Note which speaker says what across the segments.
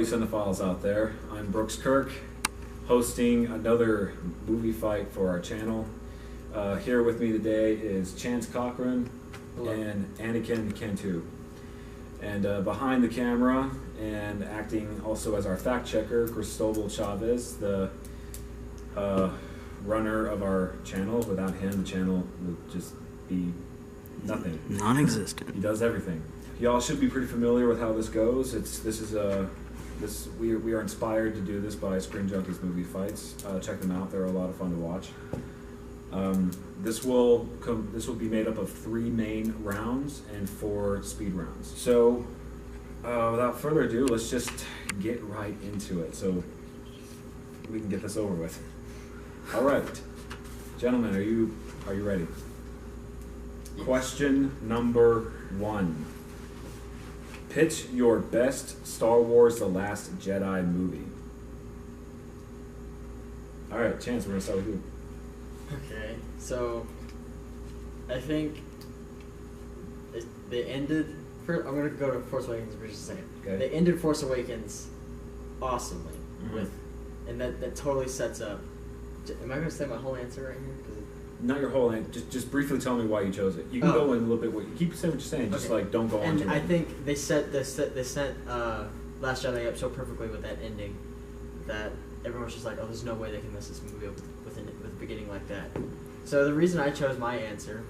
Speaker 1: you Cinephiles out there. I'm Brooks Kirk, hosting another movie fight for our channel. Here with me today is Chance Cochran and Anakin Cantu. And behind the camera and acting also as our fact checker, Cristobal Chavez, the runner of our channel. Without him, the channel would just be nothing.
Speaker 2: Non-existent.
Speaker 1: He does everything. Y'all should be pretty familiar with how this goes. We are inspired to do this by Screen Junkies movie fights. Check them out; they're a lot of fun to watch. This will be made up of 3 main rounds and 4 speed rounds. So, without further ado, let's just get right into it, so we can get this over with. All right, gentlemen, are you ready? Yes. Question number 1. Pitch your best Star Wars The Last Jedi movie. All right, Chance, we're going to start with you.
Speaker 3: Okay, so I think they ended... First, I'm going to go to Force Awakens for just a second.
Speaker 1: Okay.
Speaker 3: They ended Force Awakens awesomely, and that totally sets up... Am I going to say my whole answer right here?
Speaker 1: Not your whole answer. Just briefly tell me why you chose it. You can go in a little bit. You keep saying what you're saying. Just like don't go on.
Speaker 3: And I think they set Last Jedi up so perfectly with that ending that everyone's just like, oh, there's no way they can mess this movie up with a beginning like that. So the reason I chose my answer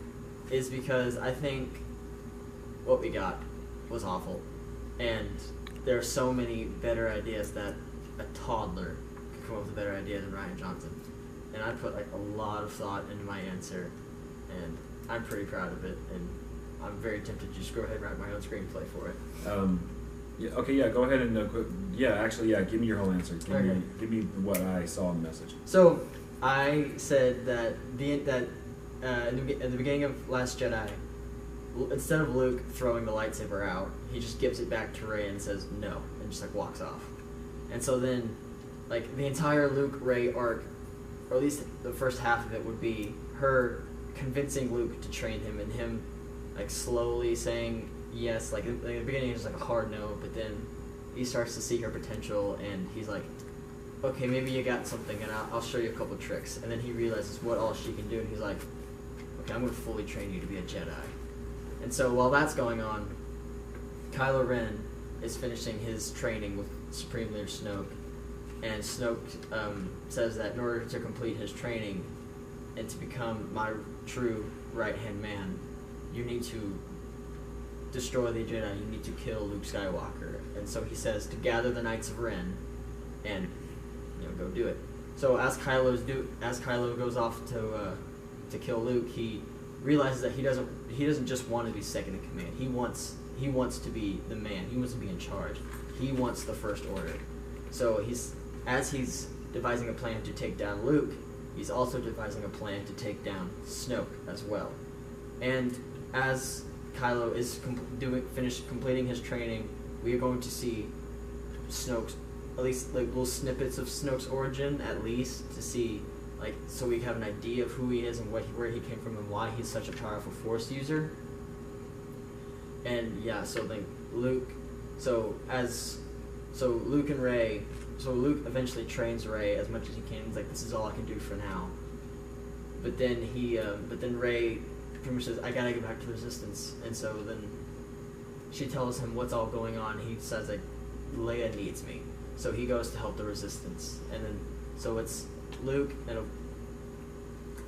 Speaker 3: is because I think what we got was awful, and there are so many better ideas that a toddler could come up with a better idea than Rian Johnson. And I put like a lot of thought into my answer, and I'm pretty proud of it, and I'm very tempted to just go ahead and write my own screenplay for it.
Speaker 1: Go ahead and give me your whole answer. Give me what I saw in the message.
Speaker 3: So I said that at the beginning of Last Jedi, instead of Luke throwing the lightsaber out, he just gives it back to Rey and says no, and just like walks off. And so then, like the entire Luke-Rey arc, or at least the first half of it, would be her convincing Luke to train him, and him like slowly saying yes. Like in the beginning it's like a hard no, but then he starts to see her potential, and he's like, okay, maybe you got something, and I'll show you a couple tricks. And then he realizes what all she can do, and he's like, okay, I'm going to fully train you to be a Jedi. And so while that's going on, Kylo Ren is finishing his training with Supreme Leader Snoke. And Snoke says that in order to complete his training and to become my true right-hand man, you need to destroy the Jedi, you need to kill Luke Skywalker. And so he says to gather the Knights of Ren and go do it. So as Kylo goes off to kill Luke, he realizes that he doesn't just want to be second in command. He wants to be the man. He wants to be in charge. He wants the First Order. So as he's devising a plan to take down Luke, he's also devising a plan to take down Snoke as well. And as Kylo is finished completing his training, we are going to see Snoke's, at least like little snippets of Snoke's origin, at least, to see, like, so we have an idea of who he is and where he came from and why he's such a powerful Force user. And yeah, so like Luke and Rey. So Luke eventually trains Rey as much as he can. He's like, this is all I can do for now. But then Rey pretty much says, I gotta get back to the Resistance. And so then she tells him what's all going on. He says, like, Leia needs me. So he goes to help the Resistance. And then, so it's Luke and a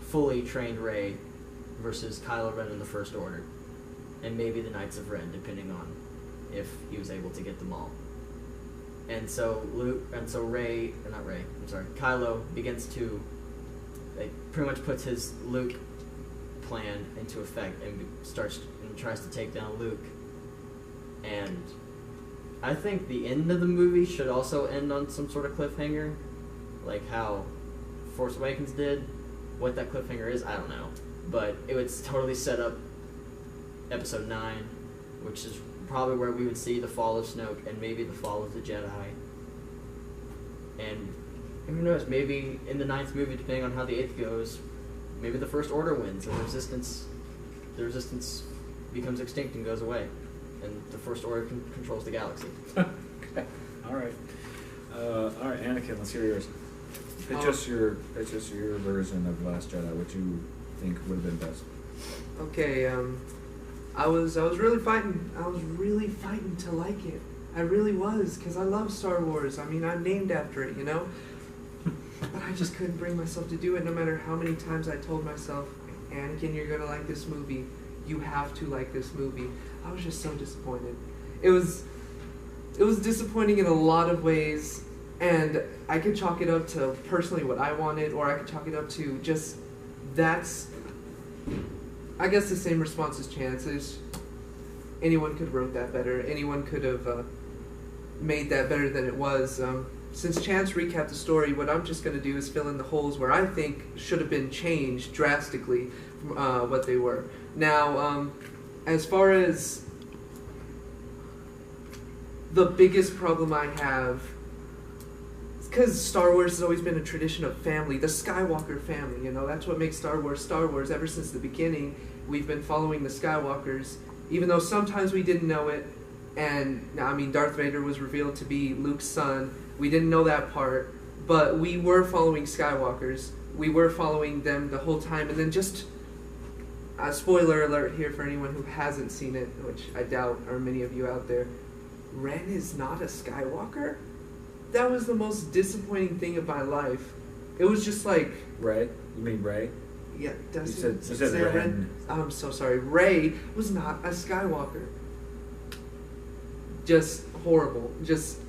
Speaker 3: fully trained Rey versus Kylo Ren in the First Order. And maybe the Knights of Ren, depending on if he was able to get them all. And so Kylo begins to, like, pretty much puts his Luke plan into effect and tries to take down Luke. And I think the end of the movie should also end on some sort of cliffhanger, like how Force Awakens did. What that cliffhanger is, I don't know, but it would totally set up Episode 9, which is probably where we would see the fall of Snoke and maybe the fall of the Jedi. And who knows, maybe in the 9th movie, depending on how the 8th goes, maybe the First Order wins and the Resistance becomes extinct and goes away, and the First Order controls the galaxy.
Speaker 1: Okay. All right. All right, Anakin. Let's hear yours. Pitch us your version of Last Jedi. What you think would have been best?
Speaker 2: Okay. I was really fighting. I was really fighting to like it. I really was, because I love Star Wars. I mean, I'm named after it, you know? But I just couldn't bring myself to do it, no matter how many times I told myself, Anakin, you're going to like this movie. You have to like this movie. I was just so disappointed. It was disappointing in a lot of ways, and I could chalk it up to personally what I wanted, or I could chalk it up to just that's, I guess, the same response as Chance's. Anyone could have wrote that better. Anyone could have made that better than it was. Since Chance recapped the story, what I'm just going to do is fill in the holes where I think should have been changed drastically from what they were. Now, as far as the biggest problem I have, because Star Wars has always been a tradition of family, the Skywalker family, you know, that's what makes Star Wars Star Wars. Ever since the beginning, we've been following the Skywalkers, even though sometimes we didn't know it. And, I mean, Darth Vader was revealed to be Luke's son. We didn't know that part, but we were following Skywalkers. We were following them the whole time. And then just a spoiler alert here for anyone who hasn't seen it, which I doubt are many of you out there. Ren is not a Skywalker? That was the most disappointing thing of my life. It was just like...
Speaker 1: Rey? You mean Rey?
Speaker 2: Yeah, does
Speaker 1: You
Speaker 2: it
Speaker 1: said
Speaker 2: say
Speaker 1: Ren.
Speaker 2: I'm so sorry. Rey was not a Skywalker. Just horrible. Just,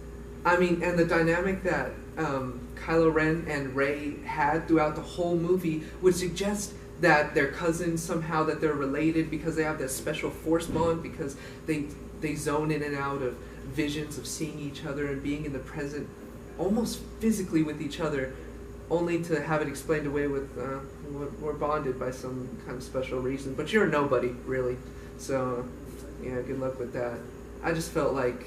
Speaker 2: I mean, and the dynamic that Kylo Ren and Rey had throughout the whole movie would suggest that they're cousins somehow, that they're related because they have that special force bond, because they zone in and out of visions of seeing each other and being in the present almost physically with each other, only to have it explained away with we're bonded by some kind of special reason. But you're a nobody, really. So, yeah, good luck with that. I just felt like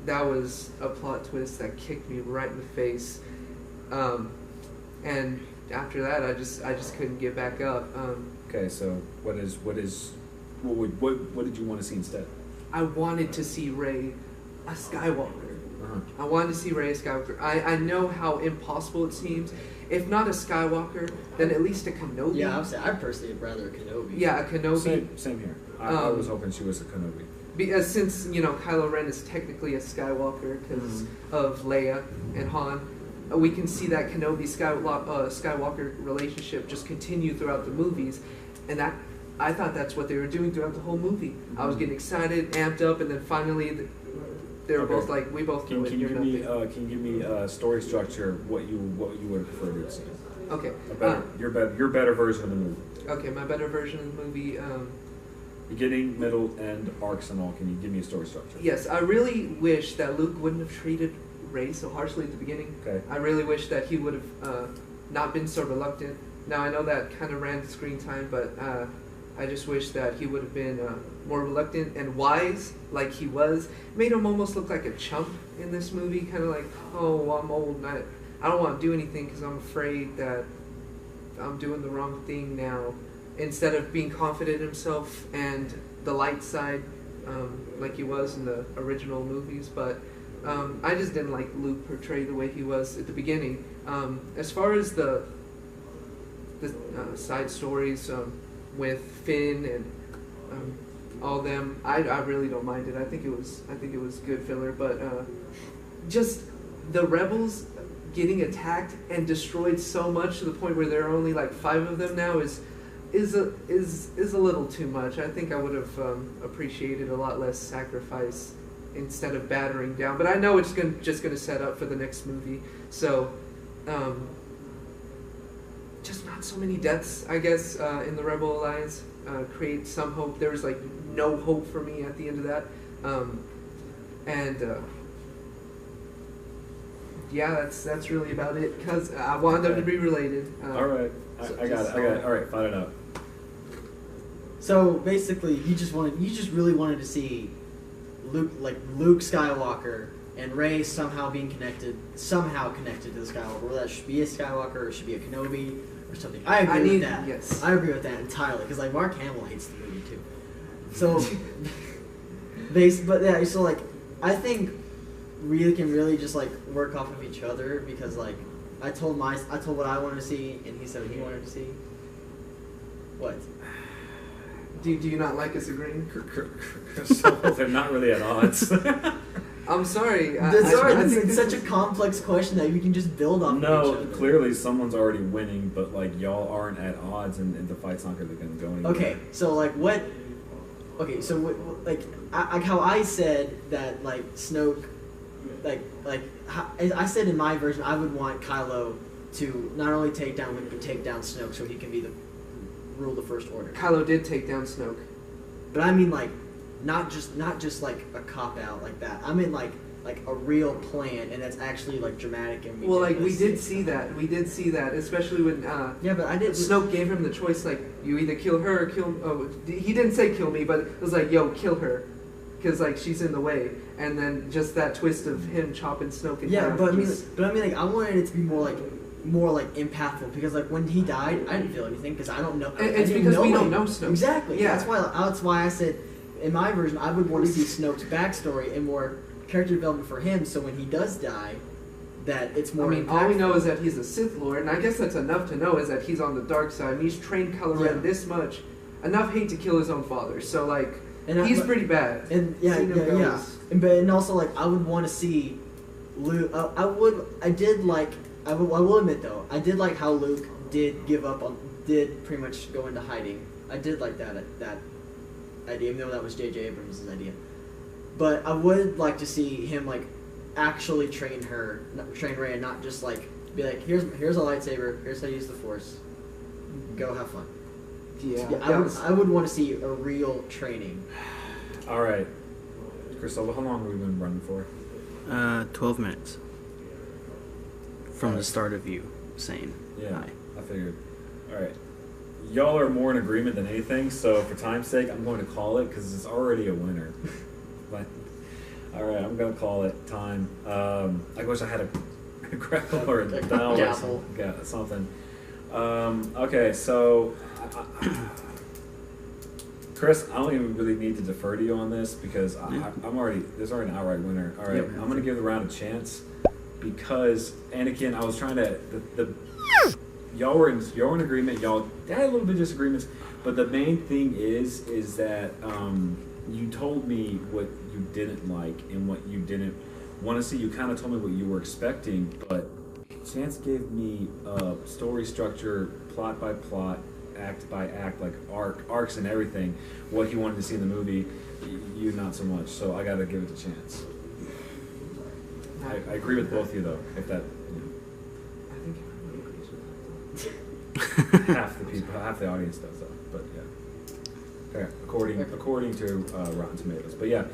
Speaker 2: that was a plot twist that kicked me right in the face. And after that, I just couldn't get back up.
Speaker 1: Okay, so what did you want to see instead?
Speaker 2: I wanted to see Rey a Skywalker.
Speaker 1: Uh-huh.
Speaker 2: I wanted to see Rey a Skywalker. I know how impossible it seems. If not a Skywalker, then at least a Kenobi.
Speaker 3: Yeah, I personally would rather a Kenobi.
Speaker 2: Yeah, a Kenobi.
Speaker 1: Same here. I was hoping she was a Kenobi.
Speaker 2: Because since, you know, Kylo Ren is technically a Skywalker because of Leia and Han, we can see that Kenobi Skywalker relationship just continue throughout the movies, and that I thought that's what they were doing throughout the whole movie. I was getting excited, amped up, and then finally they were both like, "We both do it."
Speaker 1: Can you give me story structure? What you would prefer to see?
Speaker 2: Okay.
Speaker 1: Your better version of the movie.
Speaker 2: Okay, my better version of the movie.
Speaker 1: Beginning, middle, end, arcs, and all. Can you give me a story structure?
Speaker 2: Yes, I really wish that Luke wouldn't have treated Rey so harshly at the beginning.
Speaker 1: Okay.
Speaker 2: I really wish that he would have not been so reluctant. Now, I know that kind of ran the screen time, but I just wish that he would have been more reluctant and wise, like he was. Made him almost look like a chump in this movie, kind of like, oh, I'm old, and I don't want to do anything because I'm afraid that I'm doing the wrong thing now. Instead of being confident in himself and the light side, like he was in the original movies. But I just didn't like Luke portrayed the way he was at the beginning. As far as the side stories with Finn and all them, I really don't mind it. I think it was good filler. But just the rebels getting attacked and destroyed so much to the point where there are only like 5 of them now is a little too much. I think I would have appreciated a lot less sacrifice instead of battering down. But I know it's just going to set up for the next movie. So, just not so many deaths, I guess, in the Rebel Alliance. Create some hope. There was like no hope for me at the end of that. Yeah, that's really about it. Because I wanted them to be related.
Speaker 1: All right. I got it. All right, find it out.
Speaker 3: So basically, you just really wanted to see Luke Skywalker and Rey somehow connected to the Skywalker. Whether that should be a Skywalker or should be a Kenobi or something. I agree with that.
Speaker 2: Yes.
Speaker 3: I agree with that entirely because like Mark Hamill hates the movie too. So, so like I think can really just like work off of each other because like I told what I wanted to see and he said what he wanted to see. What?
Speaker 2: Do you not like us agreeing?
Speaker 1: So they're not really at odds.
Speaker 2: I'm sorry.
Speaker 3: It's such a complex question that we can just build on.
Speaker 1: No,
Speaker 3: each other.
Speaker 1: clearly someone's already winning, but like y'all aren't at odds, and the fight's not really going to go anywhere.
Speaker 3: Okay, so like what? Okay, so what, like how I said that like Snoke, I said in my version I would want Kylo to not only take down Luke but take down Snoke so he can rule the First Order.
Speaker 2: Kylo did take down Snoke.
Speaker 3: But I mean like not just like a cop out like that. I mean like a real plan, and that's actually like dramatic. And
Speaker 2: we did see that, especially when
Speaker 3: yeah, but I didn't.
Speaker 2: Snoke gave him the choice, like you either kill her or kill. Oh, he didn't say kill me, but it was like, yo, kill her, because like she's in the way. And then just that twist of him chopping Snoke in half.
Speaker 3: But I mean like I wanted it to be more like impactful, because like when he died I didn't feel anything because I don't know.
Speaker 2: It's because we don't know Snoke.
Speaker 3: Exactly.
Speaker 2: Yeah.
Speaker 3: That's why I said in my version I would want to see Snoke's backstory and more character development for him, so when he does die, that it's more.
Speaker 2: I mean, all we know is that he's a Sith Lord, and I guess that's enough to know is that he's on the dark side, and he's trained Kylo Ren this much, enough hate to kill his own father. So like, he's pretty bad.
Speaker 3: And and also like I would want to see Luke. I will admit though, I did like how Luke did pretty much go into hiding. I did like that idea, even though that was J.J. Abrams' idea. But I would like to see him like actually train Rey, and not just like be like, here's a lightsaber, here's how to use the Force, go have fun.
Speaker 2: Yeah,
Speaker 3: I would want to see a real training.
Speaker 1: All right, Crystal, how long have we been running for?
Speaker 4: 12 minutes from the start of you saying
Speaker 1: yeah,
Speaker 4: hi.
Speaker 1: I figured. All right, y'all are more in agreement than anything, so for time's sake, I'm going to call it because it's already a winner. But all right, I'm gonna call it time. I wish I had a grapple or a dial or something. Okay, so Chris, I don't even really need to defer to you on this because there's already an outright winner. All right, I'm gonna give the round a chance because Anakin, I was trying to y'all were in agreement. Y'all had a little bit of disagreements, but the main thing is that you told me what you didn't like and what you didn't want to see. You kind of told me what you were expecting, but Chance gave me story structure, plot by plot, act by act, like arcs and everything, what he wanted to see in the movie. You not so much, so I gotta give it to Chance. I agree with both of you though, if that...
Speaker 2: I think everybody agrees with that.
Speaker 1: half the audience does though, but yeah. Okay, according to Rotten Tomatoes, but yeah.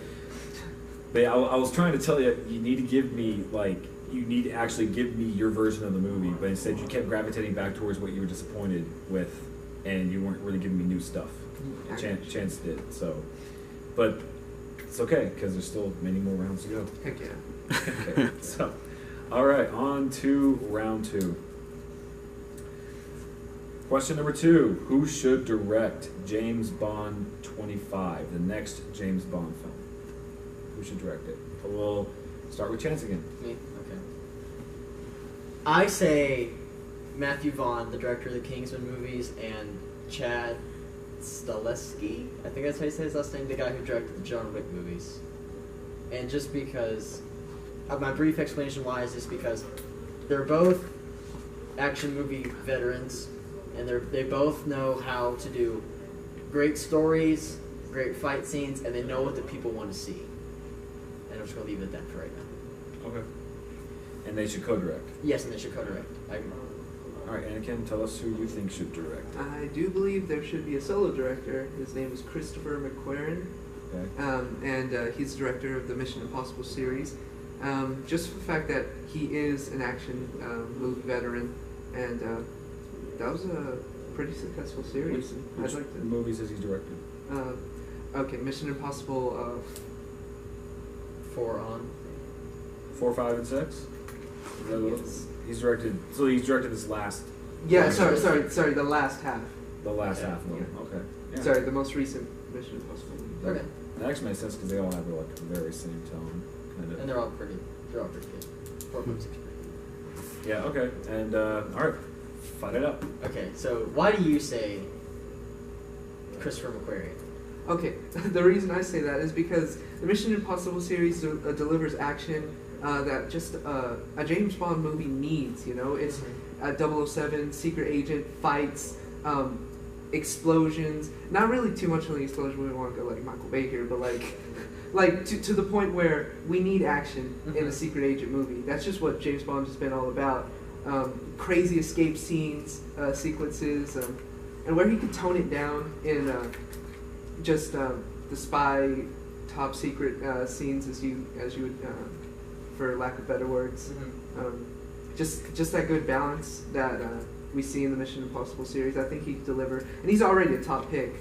Speaker 1: But I was trying to tell you, you need to actually give me your version of the movie, but instead you kept gravitating back towards what you were disappointed with, and you weren't really giving me new stuff. Chance did, so. But it's okay, because there's still many more rounds to go.
Speaker 2: Heck yeah.
Speaker 1: Okay, so, all right, on to round 2. Question number 2, who should direct James Bond 25, the next James Bond film? Who should direct it? We'll start with Chance again.
Speaker 3: Me? Okay. I say Matthew Vaughn, the director of the Kingsman movies, and Chad Stahelski, I think that's how you say his last name, the guy who directed the John Wick movies. And just because, my brief explanation why is just because they're both action movie veterans, and they both know how to do great stories, great fight scenes, and they know what the people want to see. And I'm just going to leave it at that for right now.
Speaker 1: Okay. And they should co-direct?
Speaker 3: Yes, and they should co-direct. I agree.
Speaker 1: All right, Anakin, tell us who you think should direct.
Speaker 2: I do believe there should be a solo director. His name is Christopher McQuarrie.
Speaker 1: Okay.
Speaker 2: And he's the director of the Mission Impossible series. Just for the fact that he is an action movie veteran, and that was a pretty successful series.
Speaker 1: Which movies has he directed?
Speaker 2: Okay, Mission Impossible.
Speaker 3: 4,
Speaker 1: 5, and 6.
Speaker 2: Yes.
Speaker 1: He's directed this last.
Speaker 2: Yeah, sorry, the last half.
Speaker 1: The last half.
Speaker 2: Yeah.
Speaker 1: Okay. Yeah.
Speaker 2: Sorry, the most recent Mission Impossible movie.
Speaker 3: Okay.
Speaker 1: That actually makes sense because they all have like the very same tone. kind of.
Speaker 3: And they're all pretty good. 4.6 pretty good.
Speaker 1: Yeah. Okay. And all right, fight it up.
Speaker 3: Okay, so why do you say Christopher McQuarrie?
Speaker 2: Okay, the reason I say that is because the Mission Impossible series delivers action that just a James Bond movie needs. You know, it's 007, secret agent, fights, explosions. Not really too much on the explosion. We want to go like Michael Bay here, but like to the point where we need action in a secret agent movie. That's just what James Bond has been all about. Crazy escape scenes, sequences, and where he could tone it down in just the spy, top secret scenes, as you would, for lack of better words. Just that good balance that we see in the Mission Impossible series. I think he could deliver, and he's already a top pick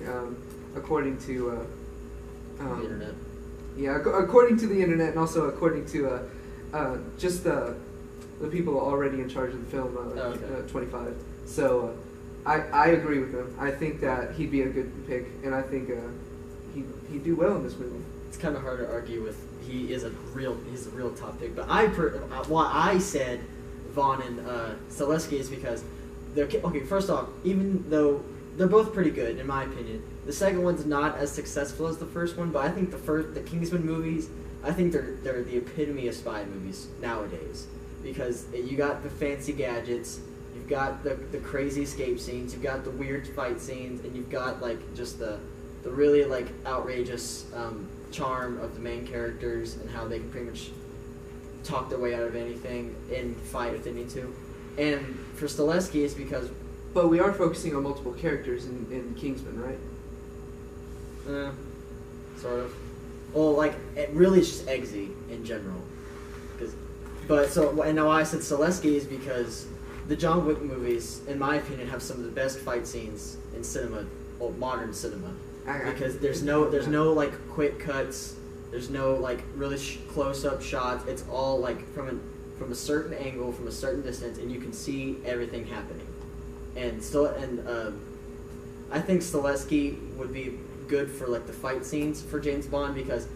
Speaker 2: according to
Speaker 3: The internet.
Speaker 2: Yeah, according to the internet, and also according to just the people already in charge of the film, 25. So I agree with him. I think that he'd be a good pick, and I think he'd do well in this movie.
Speaker 3: It's kind of hard to argue with. He's a real top pick. But why I said Vaughn and Selesky is because they're okay. First off, even though they're both pretty good in my opinion, the second one's not as successful as the first one. But I think the Kingsman movies, I think they're the epitome of spy movies nowadays, because you got the fancy gadgets, you've got the crazy escape scenes, you've got the weird fight scenes, and you've got like just the really like outrageous charm of the main characters and how they can pretty much talk their way out of anything and fight if they need to. And for Stileski, it's because...
Speaker 2: But we are focusing on multiple characters in Kingsman, right?
Speaker 3: Sort of. Well, like, it really is just Eggsy in general. And now why I said Stileski is because the John Wick movies, in my opinion, have some of the best fight scenes in cinema, or modern cinema. Because there's no like quick cuts, there's no like really close-up shots. It's all like from a certain angle, from a certain distance, and you can see everything happening. And I think Stileski would be good for like the fight scenes for James Bond, because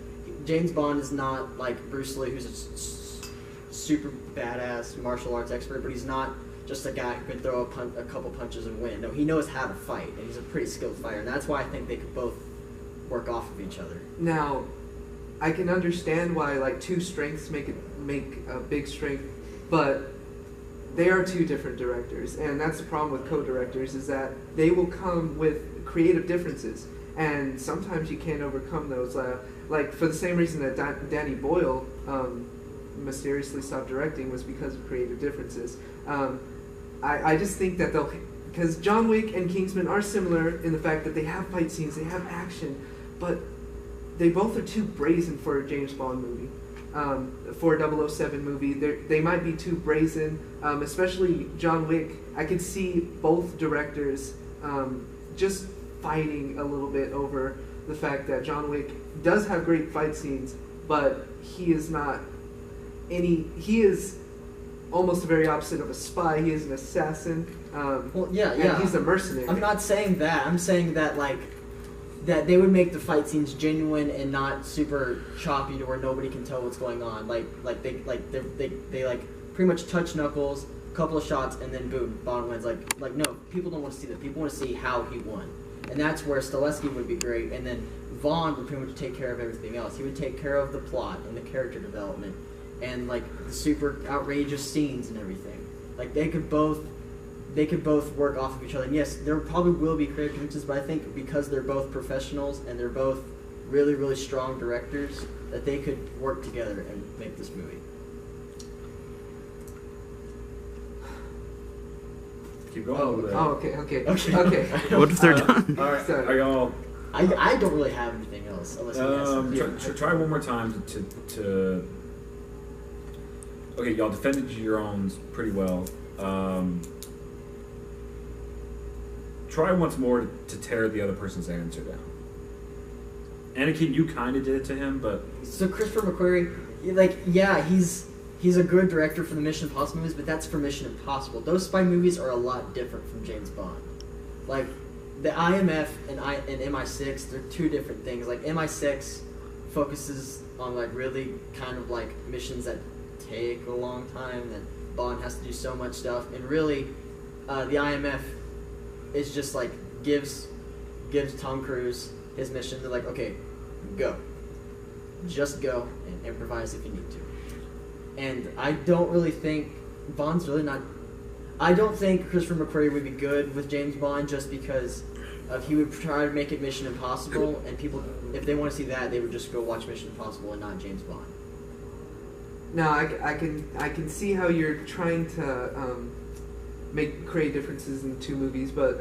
Speaker 3: James Bond is not like Bruce Lee, who's a super badass martial arts expert, but he's not just a guy who can throw a couple punches and win. No, he knows how to fight, and he's a pretty skilled fighter, and that's why I think they could both work off of each other.
Speaker 2: Now, I can understand why like two strengths make a big strength, but they are two different directors, and that's the problem with co-directors, is that they will come with creative differences, and sometimes you can't overcome those. Like for the same reason that Danny Boyle mysteriously stopped directing was because of creative differences. I just think that because John Wick and Kingsman are similar in the fact that they have fight scenes, they have action, but they both are too brazen for a James Bond movie. For a 007 movie, they might be too brazen, especially John Wick. I could see both directors just fighting a little bit over the fact that John Wick does have great fight scenes, but he is almost the very opposite of a spy. He is an assassin. And he's a mercenary.
Speaker 3: I'm not saying that. I'm saying that that they would make the fight scenes genuine and not super choppy to where nobody can tell what's going on. They pretty much touch knuckles, a couple of shots, and then boom, Bond wins. Like no, people don't want to see that. People want to see how he won, and that's where Stileski would be great. And then Vaughn would pretty much take care of everything else. He would take care of the plot and the character development and like the super outrageous scenes and everything. Like they could both work off of each other. And yes, there probably will be creative differences, but I think because they're both professionals and they're both really, really strong directors, that they could work together and make this movie.
Speaker 1: Keep going.
Speaker 2: Okay.
Speaker 4: What if they're done?
Speaker 1: All right.
Speaker 2: Sorry.
Speaker 1: Are y'all?
Speaker 3: I don't really have anything else unless you guys
Speaker 1: Try one more time to. Okay, y'all defended your own pretty well. Try once more to tear the other person's answer down. Anakin, you kind of did it to him, but...
Speaker 3: So Christopher McQuarrie, he's a good director for the Mission Impossible movies, but that's for Mission Impossible. Those spy movies are a lot different from James Bond. Like, the IMF and MI6, they're two different things. Like, MI6 focuses on like really kind of like missions that take a long time. That Bond has to do so much stuff, and really, the IMF is just like gives Tom Cruise his mission. They're like, okay, go, just go and improvise if you need to. And I don't really think Bond's really not. I don't think Christopher McQuarrie would be good with James Bond just because of he would try to make it Mission Impossible, and people, if they want to see that, they would just go watch Mission Impossible and not James Bond.
Speaker 2: No, I can see how you're trying to create differences in the two movies, but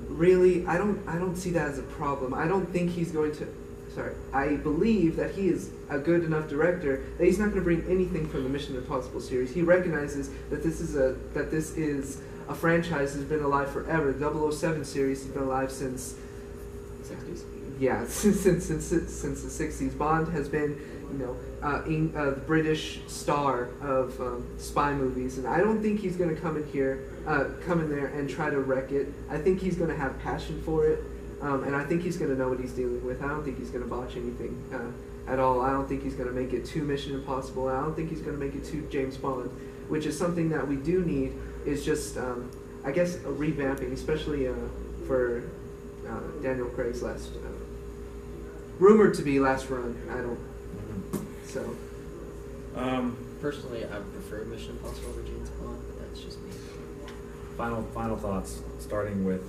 Speaker 2: really, I don't see that as a problem. I don't think he's going to. Sorry, I believe that he is a good enough director that he's not going to bring anything from the Mission Impossible series. He recognizes that this is a franchise that's been alive forever. The 007 series has been alive since
Speaker 3: 60s.
Speaker 2: Yeah, since the 60s. Bond has been, the British star of spy movies, and I don't think he's going to come in there and try to wreck it. I think he's going to have passion for it, and I think he's going to know what he's dealing with. I don't think he's going to botch anything at all. I don't think he's going to make it too Mission Impossible. I don't think he's going to make it too James Bond, which is something that we do need. Is just, I guess, a revamping, especially for Daniel Craig's last. Rumored to be last run. I don't. So.
Speaker 3: Personally, I would prefer Mission Impossible over James Bond, but that's just me.
Speaker 1: Final thoughts, starting with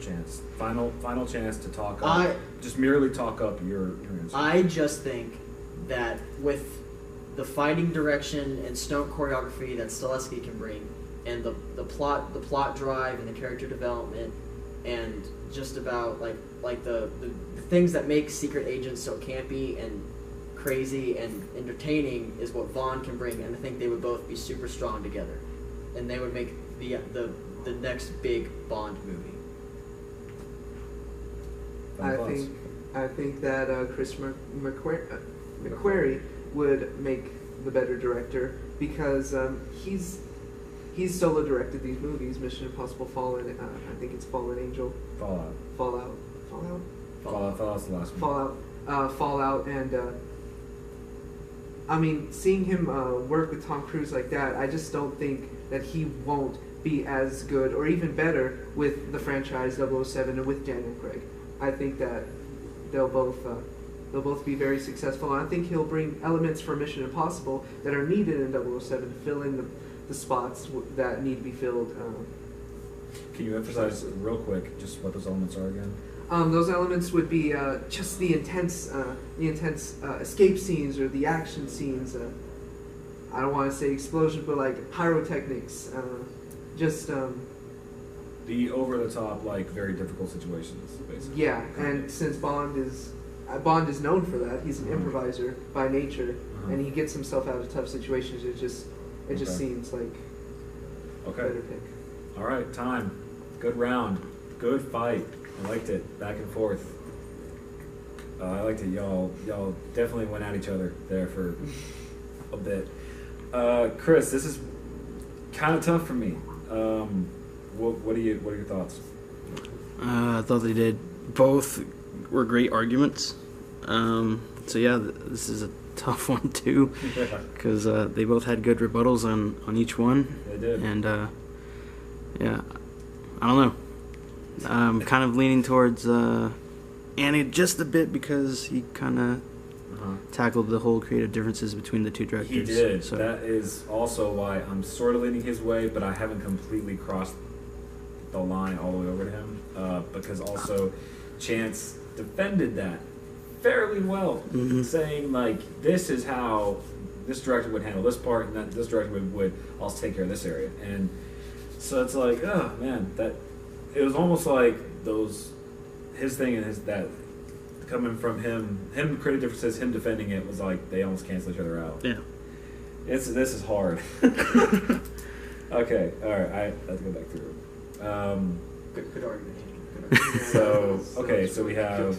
Speaker 1: Chance. Final chance to talk up. Just merely talk up your answer.
Speaker 3: I just think that with the fighting direction and stunt choreography that Stileski can bring, and the plot drive and the character development, and just about like the things that make Secret Agents so campy and crazy and entertaining is what Vaughn can bring, and I think they would both be super strong together, and they would make the next big Bond movie.
Speaker 2: I think that Chris McQuarrie would make the better director because he's solo directed these movies: Mission Impossible, Fallen. I think it's Fallen Angel. Fallout's
Speaker 1: the last one.
Speaker 2: Fallout, and I mean, seeing him work with Tom Cruise like that, I just don't think that he won't be as good or even better with the franchise 007 and with Daniel Craig. I think that they'll both be very successful, and I think he'll bring elements for Mission Impossible that are needed in 007 to fill in the spots that need to be filled.
Speaker 1: Can you emphasize real quick just what those elements are again?
Speaker 2: Those elements would be just the intense escape scenes or the action scenes. I don't want to say explosions, but like pyrotechnics.
Speaker 1: The over-the-top, very difficult situations, basically.
Speaker 2: Yeah, and since Bond is known for that, he's an improviser by nature, and he gets himself out of tough situations. It just seems like a better pick.
Speaker 1: All right, time. Good round. Good fight. I liked it. Back and forth. I liked it. Y'all definitely went at each other there for a bit. Chris, this is kind of tough for me. What are your thoughts?
Speaker 4: I thought they did. Both were great arguments. So yeah, this is a tough one too, because they both had good rebuttals on each one.
Speaker 1: They did.
Speaker 4: And yeah, I don't know. I'm kind of leaning towards Annie just a bit because he kind of tackled the whole creative differences between the two directors.
Speaker 1: He did.
Speaker 4: So
Speaker 1: that is also why I'm sort of leaning his way, but I haven't completely crossed the line all the way over to him, because also Chance defended that fairly well, saying this is how this director would handle this part, and that this director would also take care of this area. And so it's like, oh man, that it was almost like his thing and that coming from him creative differences, him defending it was like they almost cancel each other out.
Speaker 4: Yeah,
Speaker 1: this is hard. Okay, all right, I have to go back through.
Speaker 3: Good argument.
Speaker 1: So we have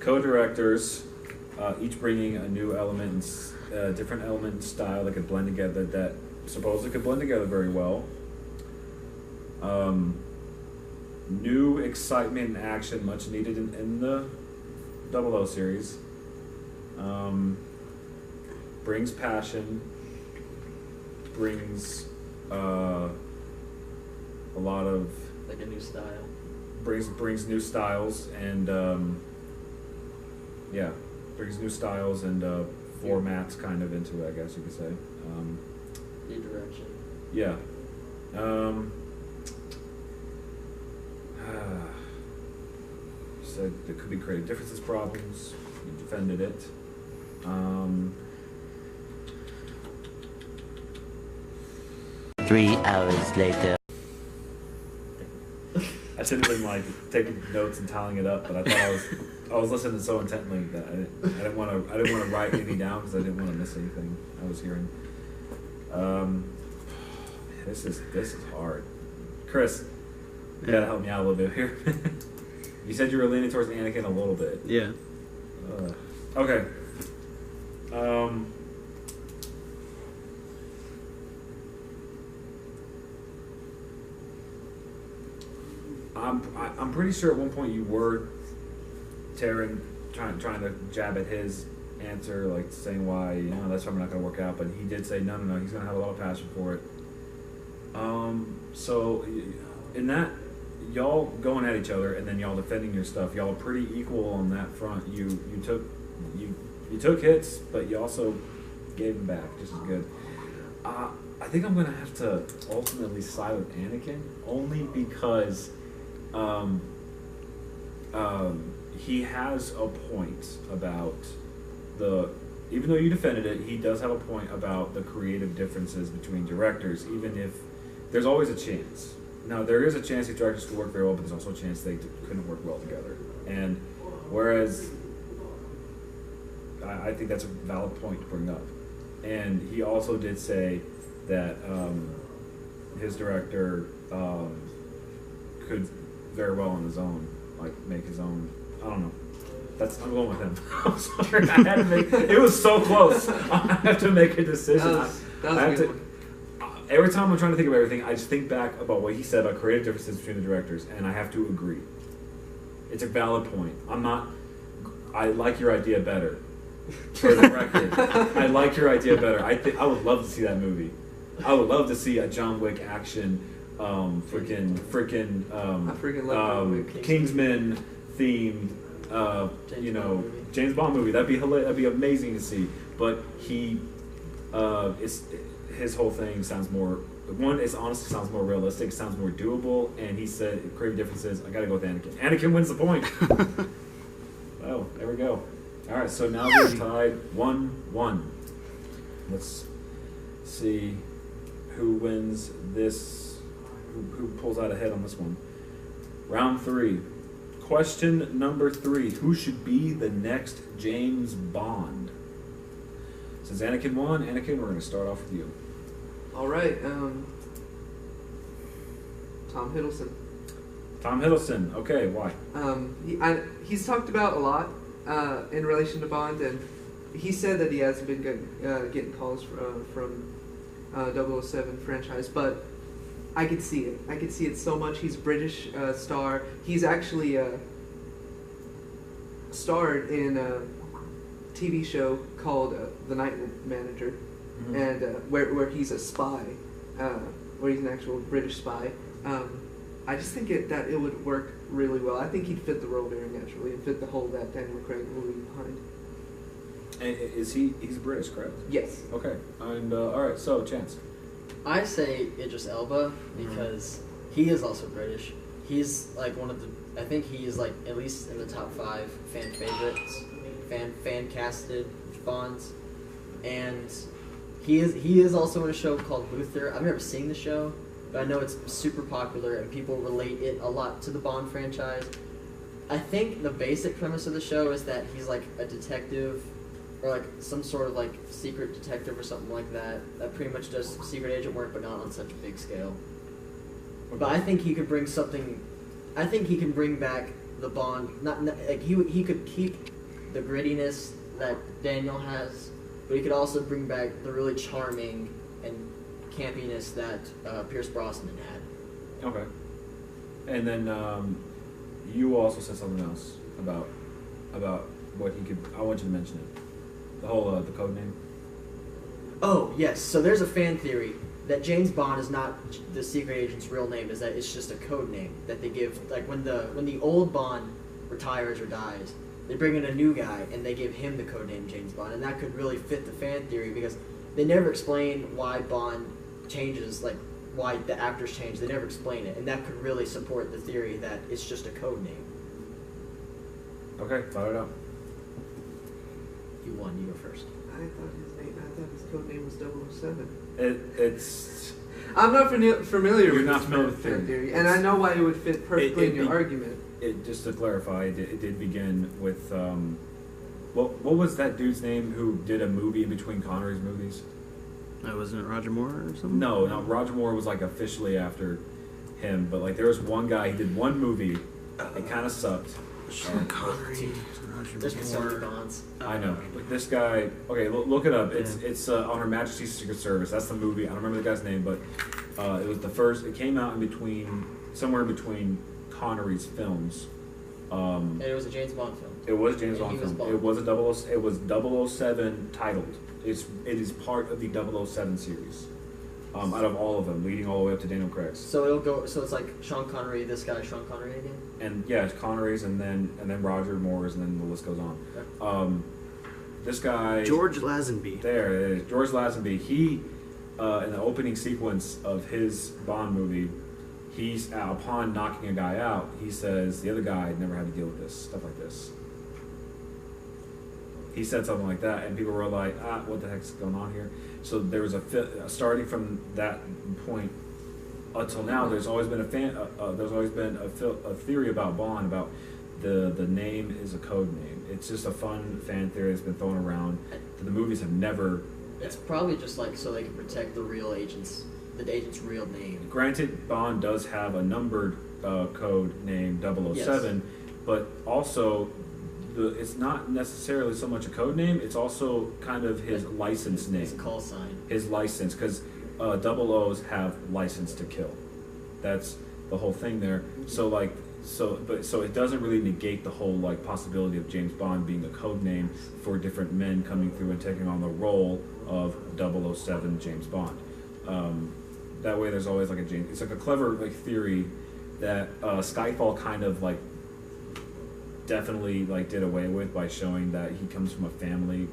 Speaker 1: co-directors, each bringing a new element, different element and style that could blend together. That supposedly could blend together very well. New excitement and action, much needed in the 00 series. Brings passion. Brings a lot of
Speaker 3: Like a new style.
Speaker 1: brings new styles and brings new styles and formats kind of into it, I guess you could say.
Speaker 3: New direction.
Speaker 1: Yeah. You said there could be creative differences problems. You defended it.
Speaker 5: 3 hours later.
Speaker 1: I should have been like taking notes and tallying it up, but I thought I was listening so intently that I didn't want to write anything down because I didn't want to miss anything I was hearing. This is hard. Chris, you gotta help me out a little bit here. You said you were leaning towards Anakin a little bit.
Speaker 4: Yeah.
Speaker 1: Okay. I'm pretty sure at one point you were trying to jab at his answer, like saying why that's probably not going to work out. But he did say no. He's going to have a lot of passion for it. So in that, y'all going at each other and then y'all defending your stuff, y'all are pretty equal on that front. You took hits, but you also gave them back just as good. I think I'm going to have to ultimately side with Anakin only because. He has a point about even though you defended it, he does have a point about the creative differences between directors, even if there's always a chance. Now, there is a chance these directors could work very well, but there's also a chance they couldn't work well together. And whereas I think that's a valid point to bring up. And he also did say that his director could very well on his own, like make his own. I don't know. I'm going with him. I'm sorry. I had to make. It was so close. I have to make a decision.
Speaker 2: That was a good one.
Speaker 1: Every time I'm trying to think of everything, I just think back about what he said about creative differences between the directors, and I have to agree. It's a valid point. I like your idea better. For the record, I like your idea better. I would love to see that movie. I would love to see a John Wick action.
Speaker 2: I freaking love
Speaker 1: Kingsman themed, James Bond movie. That'd be hilarious. That'd be amazing to see. But his whole thing sounds more. One, it honestly sounds more realistic. Sounds more doable. And he said, creative differences. I gotta go with Anakin. Anakin wins the point. Oh, there we go. All right, so now we're tied 1-1. Let's see who wins this. Who pulls out ahead on this one? Round 3. Question number 3. Who should be the next James Bond? Since Anakin won, Anakin, we're going to start off with you.
Speaker 2: All right. Tom Hiddleston.
Speaker 1: Tom Hiddleston. Okay, why?
Speaker 2: He's talked about a lot in relation to Bond, and he said that he hasn't been getting calls from 007 franchise, but I could see it. I could see it so much. He's a British star. He's actually starred in a TV show called The Night Manager, and where he's a spy, where he's an actual British spy. I just think that it would work really well. I think he'd fit the role very naturally and fit the whole that Daniel Craig movie behind.
Speaker 1: And he's British, correct?
Speaker 2: Yes.
Speaker 1: Okay. And all right, so Chance.
Speaker 3: I say Idris Elba because he is also British. He's like one of the. I think he is like at least in the top 5 fan favorites, fan casted Bonds, and he is also in a show called Luther. I've never seen the show, but I know it's super popular and people relate it a lot to the Bond franchise. I think the basic premise of the show is that he's like a detective, or like some sort of like secret detective or something like that pretty much does secret agent work, but not on such a big scale. Okay. But I think he could bring something. I think he can bring back the Bond. Not like he could keep the grittiness that Daniel has, but he could also bring back the really charming and campiness that Pierce Brosnan had.
Speaker 1: Okay. And then you also said something else about what he could. I want you to mention it. the code name.
Speaker 3: Oh yes, so there's a fan theory that James Bond is not the secret agent's real name. Is that it's just a code name that they give, like when the old Bond retires or dies, they bring in a new guy and they give him the code name James Bond, and that could really fit the fan theory because they never explain why Bond changes, like why the actors change. They never explain it, and that could really support the theory that it's just a code name.
Speaker 1: Okay, thought it out.
Speaker 3: You won. You go first.
Speaker 2: I thought his code name was 007.
Speaker 1: It's.
Speaker 2: I'm not familiar
Speaker 1: You're
Speaker 2: with
Speaker 1: not
Speaker 2: this
Speaker 1: familiar with
Speaker 2: fan
Speaker 1: it.
Speaker 2: theory, and I know why it would fit perfectly in your argument.
Speaker 1: Just to clarify, it did begin with what was that dude's name who did a movie in between Connery's movies?
Speaker 4: Wasn't it Roger Moore or something?
Speaker 1: No, Roger Moore was like officially after him, but like there was one guy, he did one movie, it kind of sucked.
Speaker 4: Sean Connery.
Speaker 3: There's been so many Bonds.
Speaker 1: I know, but this guy. Okay, look it up. It's on Her Majesty's Secret Service. That's the movie. I don't remember the guy's name, but it was the first. It came out somewhere in between Connery's films.
Speaker 3: And it was a James Bond film.
Speaker 1: It was James
Speaker 3: And
Speaker 1: Bond
Speaker 3: he was
Speaker 1: film.
Speaker 3: Bond.
Speaker 1: It was 007 titled. It is part of the 007 series. Out of all of them, leading all the way up to Daniel Craig's.
Speaker 3: So it'll go. So it's like Sean Connery. This guy, Sean Connery again.
Speaker 1: And yeah, it's Connery's, and then Roger Moore's, and then the list goes on.
Speaker 3: Okay.
Speaker 1: This guy
Speaker 4: George Lazenby.
Speaker 1: There it is. George Lazenby. He in the opening sequence of his Bond movie, he's upon knocking a guy out, he says the other guy never had to deal with this stuff like this. He said something like that, and people were like, what the heck's going on here? So there was starting from that point until now. There's always been a theory about Bond about the name is a code name. It's just a fun fan theory that's been thrown around. The movies have never.
Speaker 3: It's probably just like so they can protect the agent's real name.
Speaker 1: Granted, Bond does have a numbered code name 007,
Speaker 3: Yes.
Speaker 1: but also. It's not necessarily so much a code name, it's also kind of his license name.
Speaker 3: His call sign.
Speaker 1: His license, because double O's have license to kill. That's the whole thing there. So it doesn't really negate the whole like possibility of James Bond being a code name for different men coming through and taking on the role of 007 James Bond. That way there's always like it's like a clever like theory that Skyfall kind of like definitely like did away with by showing that he comes from a family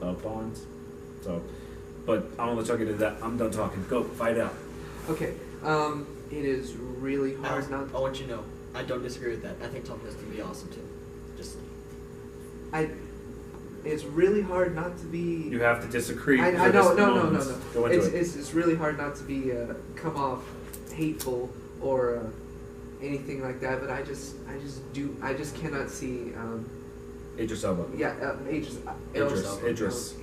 Speaker 1: of Bonds. So, but I don't want to let y'all get into that. I'm done talking. Go fight out.
Speaker 2: Okay, it is really hard not.
Speaker 3: I want you to know, I don't disagree with that. I think Tom Hiddleston would be awesome too. Just.
Speaker 2: It's really hard not to be.
Speaker 1: You have to disagree.
Speaker 2: I
Speaker 1: for
Speaker 2: know,
Speaker 1: this
Speaker 2: no.
Speaker 1: moment. Go into it.
Speaker 2: It's really hard not to be come off hateful or anything like that. But I just cannot see.
Speaker 1: Idris Elba.
Speaker 2: Yeah, Idris Elba.
Speaker 1: Idris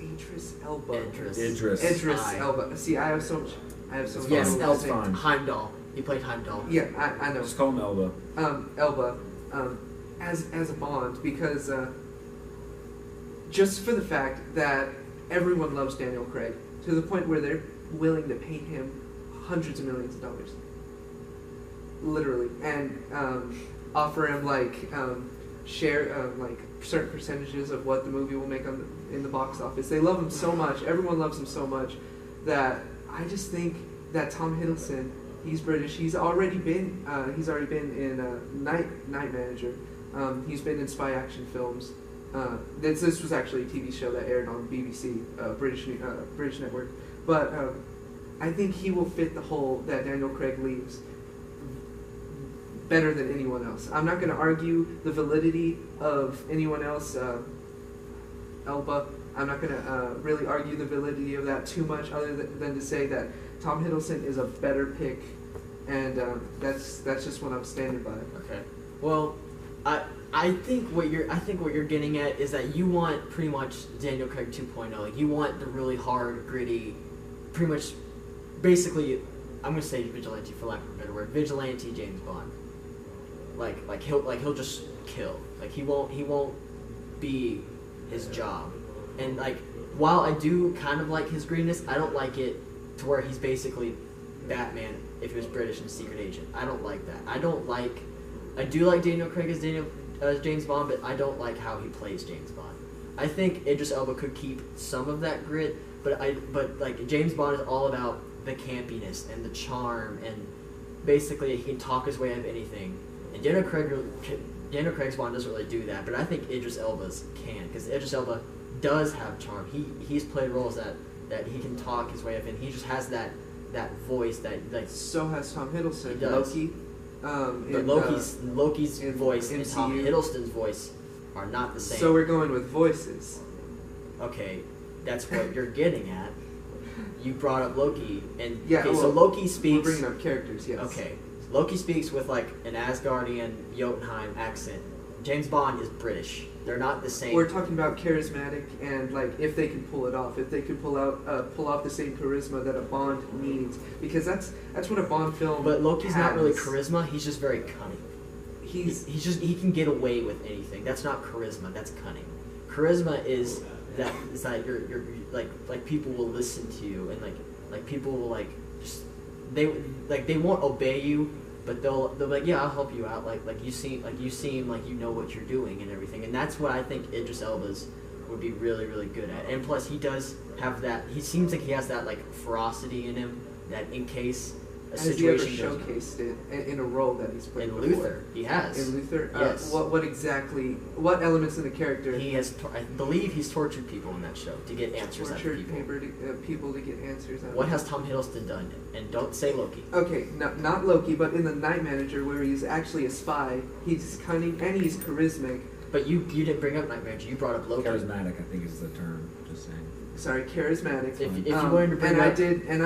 Speaker 2: Elba. See, I have so much.
Speaker 3: Yes,
Speaker 1: fine.
Speaker 3: Elba.
Speaker 1: It's fine.
Speaker 3: Heimdall. He played Heimdall.
Speaker 2: Yeah, I know.
Speaker 1: Just call him Elba.
Speaker 2: Elba, as a Bond, because just for the fact that everyone loves Daniel Craig to the point where they're willing to pay him hundreds of millions of dollars, literally, and offer him share like certain percentages of what the movie will make in the box office. They love him so much. Everyone loves him so much that I just think that Tom Hiddleston. He's British. He's already been in Night Manager. He's been in spy action films. This was actually a TV show that aired on BBC, British network. But I think he will fit the hole that Daniel Craig leaves better than anyone else. I'm not going to argue the validity of anyone else. Elba. I'm not going to really argue the validity of that too much, other than to say that Tom Hiddleston is a better pick, and that's just what I'm standing by.
Speaker 3: Okay. Well, I think what you're getting at is that you want pretty much Daniel Craig 2.0. Like you want the really hard, gritty, pretty much, basically, I'm gonna say vigilante for lack of a better word, vigilante James Bond. Like he'll just kill. Like he won't be his job. And like while I do kind of like his grittiness, I don't like it to where he's basically Batman if he was British and a secret agent. I don't like that. I do like Daniel Craig as James Bond, but I don't like how he plays James Bond. I think Idris Elba could keep some of that grit, but like James Bond is all about the campiness and the charm, and basically he can talk his way out of anything. And Daniel Craig's Bond doesn't really do that, but I think Idris Elba's can, because Idris Elba does have charm. He's played roles that he can talk his way up, and he just has that voice that like.
Speaker 2: So has Tom Hiddleston.
Speaker 3: He does.
Speaker 2: Loki.
Speaker 3: But Loki's voice and Tom
Speaker 2: MCU.
Speaker 3: Hiddleston's voice are not the same.
Speaker 2: So we're going with voices.
Speaker 3: Okay, that's what you're getting at. You brought up Loki, and
Speaker 2: Yeah,
Speaker 3: okay,
Speaker 2: well,
Speaker 3: so Loki speaks.
Speaker 2: We're bringing up characters, yes.
Speaker 3: Okay, Loki speaks with like an Asgardian Jotunheim accent. James Bond is British. They're not the same.
Speaker 2: We're talking about charismatic and like if they can pull it off, if they could pull off the same charisma that a Bond needs, because that's what a Bond film.
Speaker 3: But Loki's
Speaker 2: has.
Speaker 3: not really charisma. He's just very cunning. He can get away with anything. That's not charisma. That's cunning. Charisma is that you're like people will listen to you, and like people will like just they won't obey you, but they'll be like, yeah, I'll help you out. Like you seem like you know what you're doing and everything, and that's what I think Idris Elba's would be really, really good at. And plus, he does have that. He seems like he has that like ferocity in him that in case a
Speaker 2: Has he ever
Speaker 3: situation goes
Speaker 2: showcased it in a role that he's played
Speaker 3: in
Speaker 2: before?
Speaker 3: Luther, he has.
Speaker 2: In Luther,
Speaker 3: Yes.
Speaker 2: What elements in the character?
Speaker 3: He has. I believe he's tortured people in that show to get answers out of
Speaker 2: tortured
Speaker 3: people.
Speaker 2: people to get answers out.
Speaker 3: What
Speaker 2: of
Speaker 3: has Tom Hiddleston done? And don't say Loki.
Speaker 2: Okay, not Loki, but in The Night Manager, where he's actually a spy, he's cunning and he's charismatic.
Speaker 3: But you didn't bring up Night Manager. You brought up Loki.
Speaker 1: Charismatic, I think, is the term. Just saying.
Speaker 2: Sorry, charismatic.
Speaker 3: If you wanted to bring
Speaker 2: and
Speaker 3: up,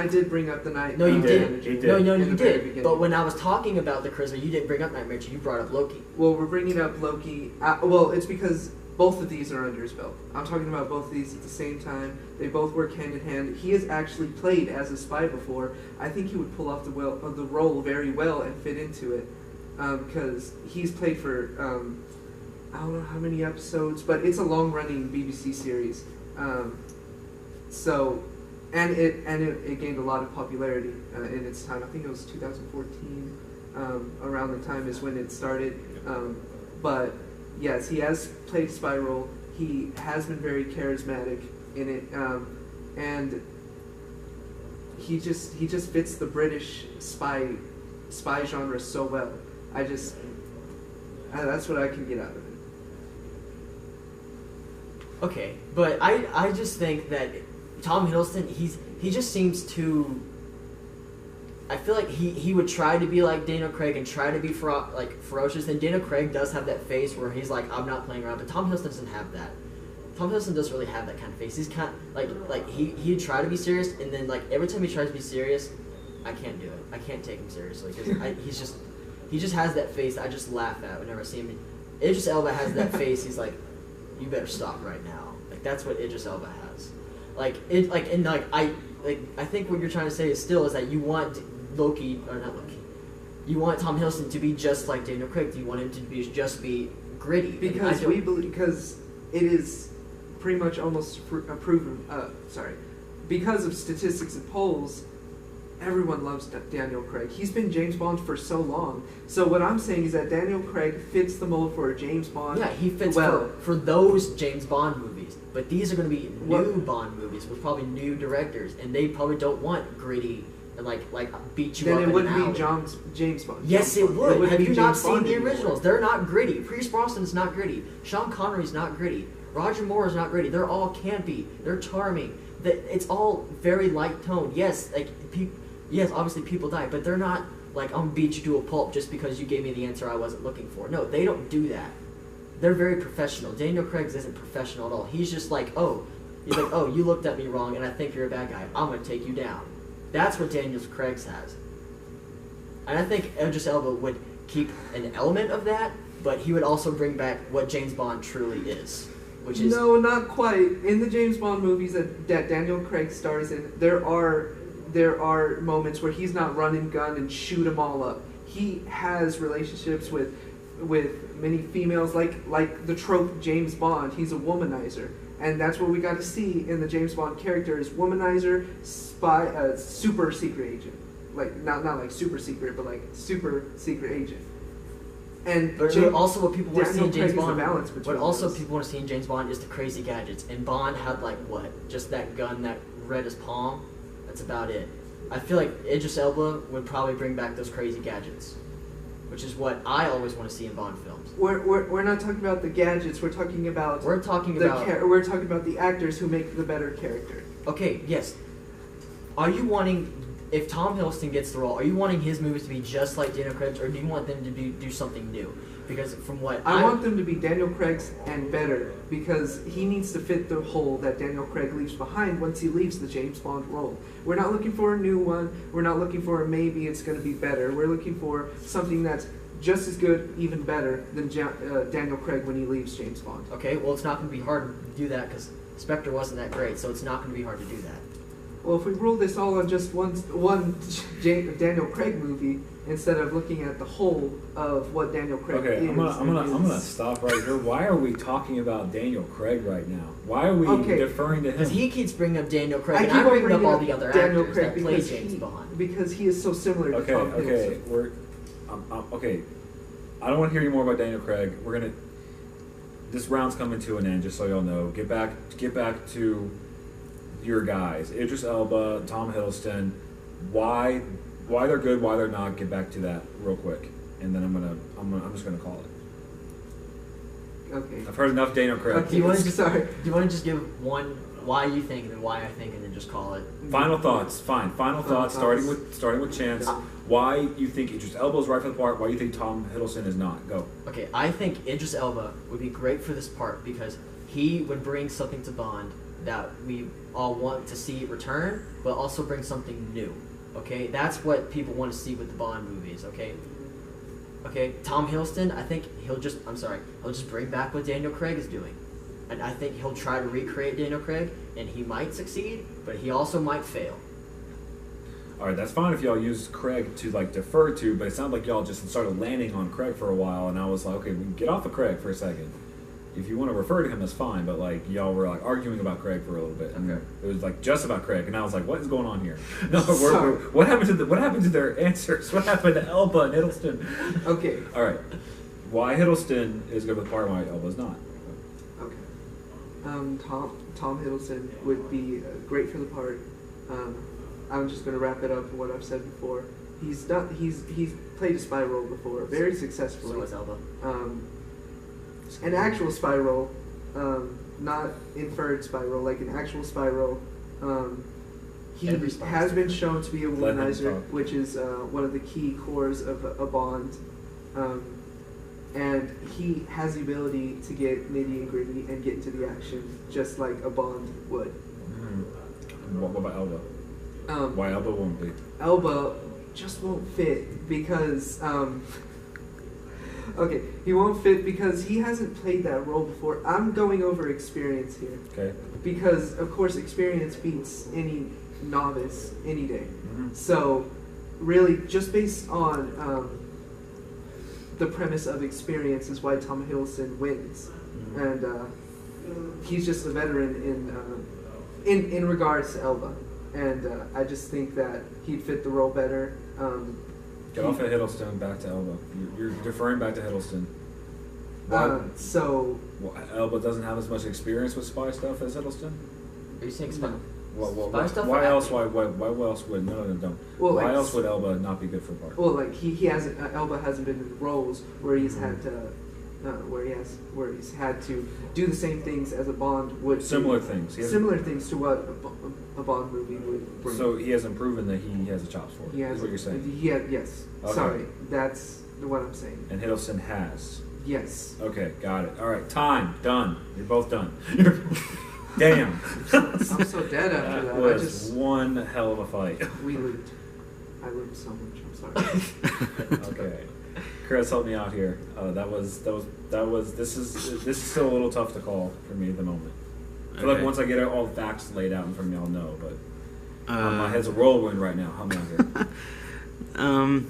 Speaker 2: I did bring up the Night.
Speaker 3: no, you
Speaker 1: did.
Speaker 2: Manager.
Speaker 1: You did.
Speaker 3: No,
Speaker 2: in
Speaker 3: you
Speaker 2: the very
Speaker 3: did.
Speaker 2: beginning.
Speaker 3: But when I was talking about the charisma, you didn't bring up Night Manager. You brought up Loki.
Speaker 2: Well, we're bringing up Loki. Well, it's because both of these are under his belt. I'm talking about both of these at the same time. They both work hand in hand. He has actually played as a spy before. I think he would pull off the role very well and fit into it, because he's played for I don't know how many episodes, but it's a long-running BBC series. So, and it gained a lot of popularity in its time. I think it was 2014. Around the time is when it started. But yes, he has played spy role. He has been very charismatic in it, and he just fits the British spy genre so well. That's what I can get out of it.
Speaker 3: Okay, but I just think that Tom Hiddleston, he just seems too. I feel like he would try to be like Daniel Craig and try to be ferocious. And Daniel Craig does have that face where he's like, I'm not playing around. But Tom Hiddleston doesn't have that. Tom Hiddleston doesn't really have that kind of face. He's kind of like he'd try to be serious, and then like every time he tries to be serious, I can't do it. I can't take him seriously because he just has that face that I just laugh at whenever I see him. Idris Elba has that face. He's like, you better stop right now. Like that's what Idris Elba has. I think what you're trying to say is that you want Loki or not Loki. You want Tom Hiddleston to be just like Daniel Craig. Do you want him to be gritty?
Speaker 2: Because because it is pretty much almost proven. Because of statistics and polls, everyone loves Daniel Craig. He's been James Bond for so long. So what I'm saying is that Daniel Craig fits the mold for a James Bond.
Speaker 3: Yeah, he fits
Speaker 2: well
Speaker 3: for those James Bond movies. But these are going to be new Bond movies with probably new directors, and they probably don't want gritty and like beat you
Speaker 2: then
Speaker 3: up.
Speaker 2: Then it
Speaker 3: in
Speaker 2: wouldn't
Speaker 3: an alley.
Speaker 2: be James Bond.
Speaker 3: Yes,
Speaker 2: James
Speaker 3: it
Speaker 2: Bond.
Speaker 3: would. Have you not
Speaker 2: James
Speaker 3: seen
Speaker 2: Bond
Speaker 3: the
Speaker 2: anymore.
Speaker 3: originals? They're not gritty. Pierce Brosnan's not gritty. Sean Connery's not gritty. Roger Moore's not gritty. They're all campy. They're charming. It's all very light toned. Yes, yes, obviously people die, but they're not like I'm gonna beat you to a pulp just because you gave me the answer I wasn't looking for. No, they don't do that. They're very professional. Daniel Craig's isn't professional at all. He's just like, he's like, oh, you looked at me wrong, and I think you're a bad guy. I'm gonna take you down. That's what Daniel Craig's has. And I think Idris Elba would keep an element of that, but he would also bring back what James Bond truly is, which is
Speaker 2: no, not quite. In the James Bond movies that Daniel Craig stars in, there are moments where he's not run and gun and shoot them all up. He has relationships with many females, like the trope James Bond. He's a womanizer, and that's what we got to see in the James Bond character: is womanizer, spy, super secret agent. Like not like super secret, but like super secret agent. And
Speaker 3: But also what people want to see in
Speaker 2: Daniel
Speaker 3: James
Speaker 2: Craig is the
Speaker 3: Bond.
Speaker 2: balance
Speaker 3: What
Speaker 2: between
Speaker 3: also
Speaker 2: those.
Speaker 3: people want to see in James Bond is the crazy gadgets. And Bond had like what? Just that gun that red as palm. That's about it. I feel like Idris Elba would probably bring back those crazy gadgets, which is what I always want to see in Bond films.
Speaker 2: We're not talking about the gadgets. We're talking about
Speaker 3: We're talking
Speaker 2: the
Speaker 3: about
Speaker 2: we're talking about the actors who make the better character.
Speaker 3: Okay, yes. Are you wanting, if Tom Hiddleston gets the role, are you wanting his movies to be just like Daniel Craig's, or do you want them to do something new? Because from what
Speaker 2: I want them to be Daniel Craig's and better, because he needs to fit the hole that Daniel Craig leaves behind once he leaves the James Bond role. We're not looking for a new one. We're not looking for a maybe it's going to be better. We're looking for something that's just as good, even better than Daniel Craig when he leaves James Bond.
Speaker 3: Okay, well, it's not going to be hard to do that because Spectre wasn't that great, so it's not going to be hard to do that.
Speaker 2: Well, if we rule this all on just one Daniel Craig movie instead of looking at the whole of what Daniel Craig
Speaker 1: Okay,
Speaker 2: is,
Speaker 1: I'm gonna stop right here. Why are we talking about Daniel Craig right now? Why are we deferring to him?
Speaker 3: Because he keeps bringing up Daniel Craig, and
Speaker 2: keep
Speaker 3: I'm
Speaker 2: on
Speaker 3: bringing up all the other
Speaker 2: Daniel
Speaker 3: actors
Speaker 2: Craig
Speaker 3: that play
Speaker 2: because
Speaker 3: James Bond.
Speaker 2: because he is so similar to Tom
Speaker 1: Okay,
Speaker 2: Hiddleston.
Speaker 1: okay. I don't want to hear any more about Daniel Craig. This round's coming to an end, just so y'all know. Get back to your guys, Idris Elba, Tom Hiddleston. Why they're good, why they're not. Get back to that real quick, and then I'm just gonna call it.
Speaker 2: Okay.
Speaker 1: I've heard enough Daniel Craig.
Speaker 2: Okay.
Speaker 3: Do you want to
Speaker 2: Sorry.
Speaker 3: just give one why you think and then why I think, and then just call it?
Speaker 1: Final thoughts. Fine. Final thoughts. Starting with Chance. Why you think Idris Elba is right for the part? Why you think Tom Hiddleston is not? Go.
Speaker 3: Okay, I think Idris Elba would be great for this part because he would bring something to Bond that we all want to see return, but also bring something new. Okay, that's what people want to see with the Bond movies. Okay, Tom Hiddleston, I think he'll just bring back what Daniel Craig is doing, and I think he'll try to recreate Daniel Craig, and he might succeed, but he also might fail.
Speaker 1: All right, that's fine if y'all use Craig to defer to, but it sounded like y'all just started landing on Craig for a while, and I was like, okay, we can get off of Craig for a second. If you want to refer to him, that's fine, but y'all were arguing about Craig for a little bit.
Speaker 3: Okay.
Speaker 1: It was just about Craig, and I was like, what is going on here? No, what happened to their answers? What happened to Elba and Hiddleston?
Speaker 2: Okay.
Speaker 1: All right, why Hiddleston is good with the part, why Elba's not?
Speaker 2: Okay. Tom Hiddleston would be great for the part. I'm just going to wrap it up with what I've said before. He's played a spy role before, very successfully.
Speaker 3: So is Elba.
Speaker 2: An actual spy role, not inferred spy role, like an actual spy role. He
Speaker 3: Every spy
Speaker 2: has
Speaker 3: is
Speaker 2: been
Speaker 3: different.
Speaker 2: shown to be a
Speaker 1: Let him
Speaker 2: womanizer,
Speaker 1: talk.
Speaker 2: which is one of the key cores of a Bond. And he has the ability to get nitty and gritty and get into the action, just like a Bond would.
Speaker 1: What about Elba? Why Elba won't be?
Speaker 2: Elba just won't fit because okay, he won't fit because he hasn't played that role before. I'm going over experience here
Speaker 1: Okay.
Speaker 2: because of course experience beats any novice any day.
Speaker 1: Mm-hmm.
Speaker 2: So really just based on the premise of experience is why Tom Hiddleston wins.
Speaker 1: Mm-hmm.
Speaker 2: And he's just a veteran in regards to Elba. And I just think that he'd fit the role better.
Speaker 1: Get off of Hiddleston, back to Elba. You're deferring back to Hiddleston. Why?
Speaker 2: So
Speaker 1: Elba doesn't have as much experience with spy stuff as Hiddleston.
Speaker 3: Are you saying spy?
Speaker 1: Why
Speaker 3: stuff
Speaker 1: why
Speaker 3: or
Speaker 1: else?
Speaker 3: acting?
Speaker 1: Why else would no?
Speaker 2: Well,
Speaker 1: why
Speaker 2: like,
Speaker 1: else would Elba not be good for part?
Speaker 2: well, like he hasn't Elba hasn't been in roles where he's had to where he's had to do the same things as a Bond would.
Speaker 1: Similar
Speaker 2: do.
Speaker 1: things.
Speaker 2: Similar things to what a Bond movie would bring.
Speaker 1: So he hasn't proven that he has a chops for it.
Speaker 2: he has
Speaker 1: Is what you're saying.
Speaker 2: Yes.
Speaker 1: Okay.
Speaker 2: Sorry, that's what I'm saying.
Speaker 1: And Hiddleston has.
Speaker 2: Yes.
Speaker 1: Okay, got it. All right, time done. You're both done. Damn.
Speaker 2: I'm so dead after
Speaker 1: That
Speaker 2: that.
Speaker 1: was one hell of a fight.
Speaker 2: We lived. I lived so much. I'm sorry.
Speaker 1: Okay, Chris, help me out here. This is still a little tough to call for me at the moment. I feel like
Speaker 4: Okay.
Speaker 1: once I get all the facts laid out in front of me, I'll know. But my head's a whirlwind right now. Help me out here.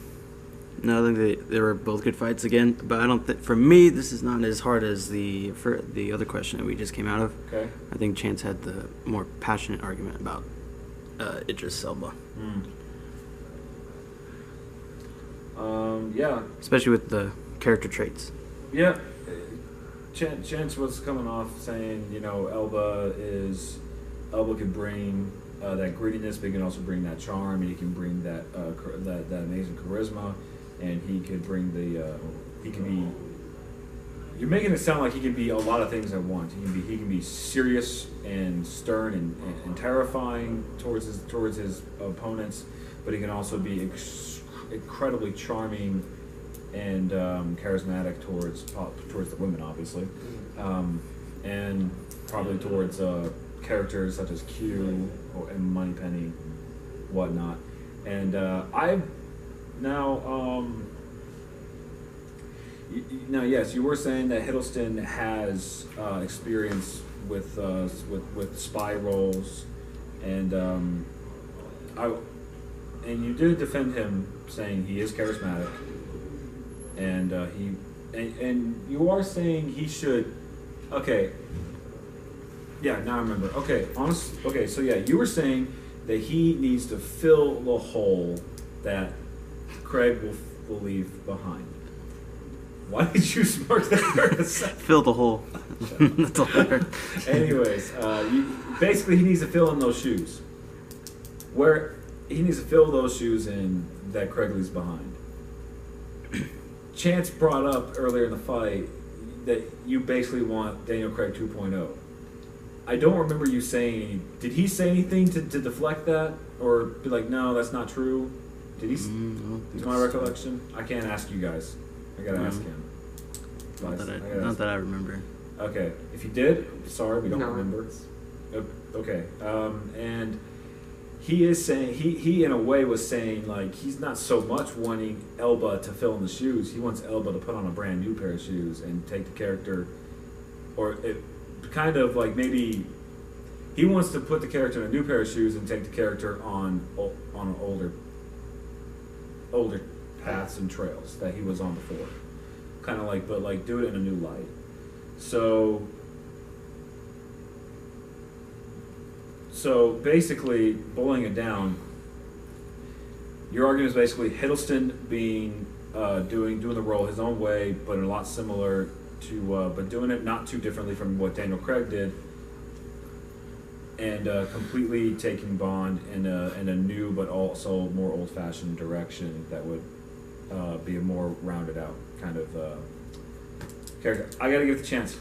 Speaker 4: No, I think they were both good fights again, but I don't think for me this is not as hard as the other question that we just came out of.
Speaker 1: Okay.
Speaker 4: I think Chance had the more passionate argument about Idris Elba,
Speaker 1: Yeah.
Speaker 4: especially with the character traits.
Speaker 1: Yeah, Chance was coming off saying, Elba can bring that grittiness, but he can also bring that charm, and he can bring that that amazing charisma, and he could bring he can be. You're making it sound like he can be a lot of things at once. He can be serious and stern and terrifying towards his opponents, but he can also be incredibly charming and charismatic towards the women, obviously, and probably towards characters such as Q and Moneypenny, whatnot. And I've now. Now, yes, you were saying that Hiddleston has experience with spy roles, and and you did defend him, saying he is charismatic, and and you are saying he should. Okay. Yeah, now I remember. Okay, Okay, so yeah, you were saying that he needs to fill the hole that Craig will leave behind. Why did you smirk that?
Speaker 4: Fill the hole. That's all I heard.
Speaker 1: Anyways, basically he needs to fill in those shoes. Where he needs to fill those shoes in that Craig leaves behind. Chance brought up earlier in the fight that you basically want Daniel Craig 2.0. I don't remember you saying. Did he say anything to deflect that, or be like, no, that's not true? Did he? To my recollection, I can't ask you guys. I gotta ask him.
Speaker 4: Not that I remember.
Speaker 1: Okay, if you did, sorry, we don't remember.
Speaker 2: No.
Speaker 1: Okay, and he is saying he in a way was saying like he's not so much wanting Elba to fill in the shoes. He wants Elba to put on a brand new pair of shoes and take the character, or it kind of like maybe he wants to put the character in a new pair of shoes and take the character on an older paths and trails that he was on before, kind of like, but like do it in a new light. So basically, boiling it down, your argument is basically Hiddleston being doing the role his own way, but a lot similar to, but doing it not too differently from what Daniel Craig did, and completely taking Bond in a new but also more old-fashioned direction that would be a more rounded out kind of character. I gotta give it the chance.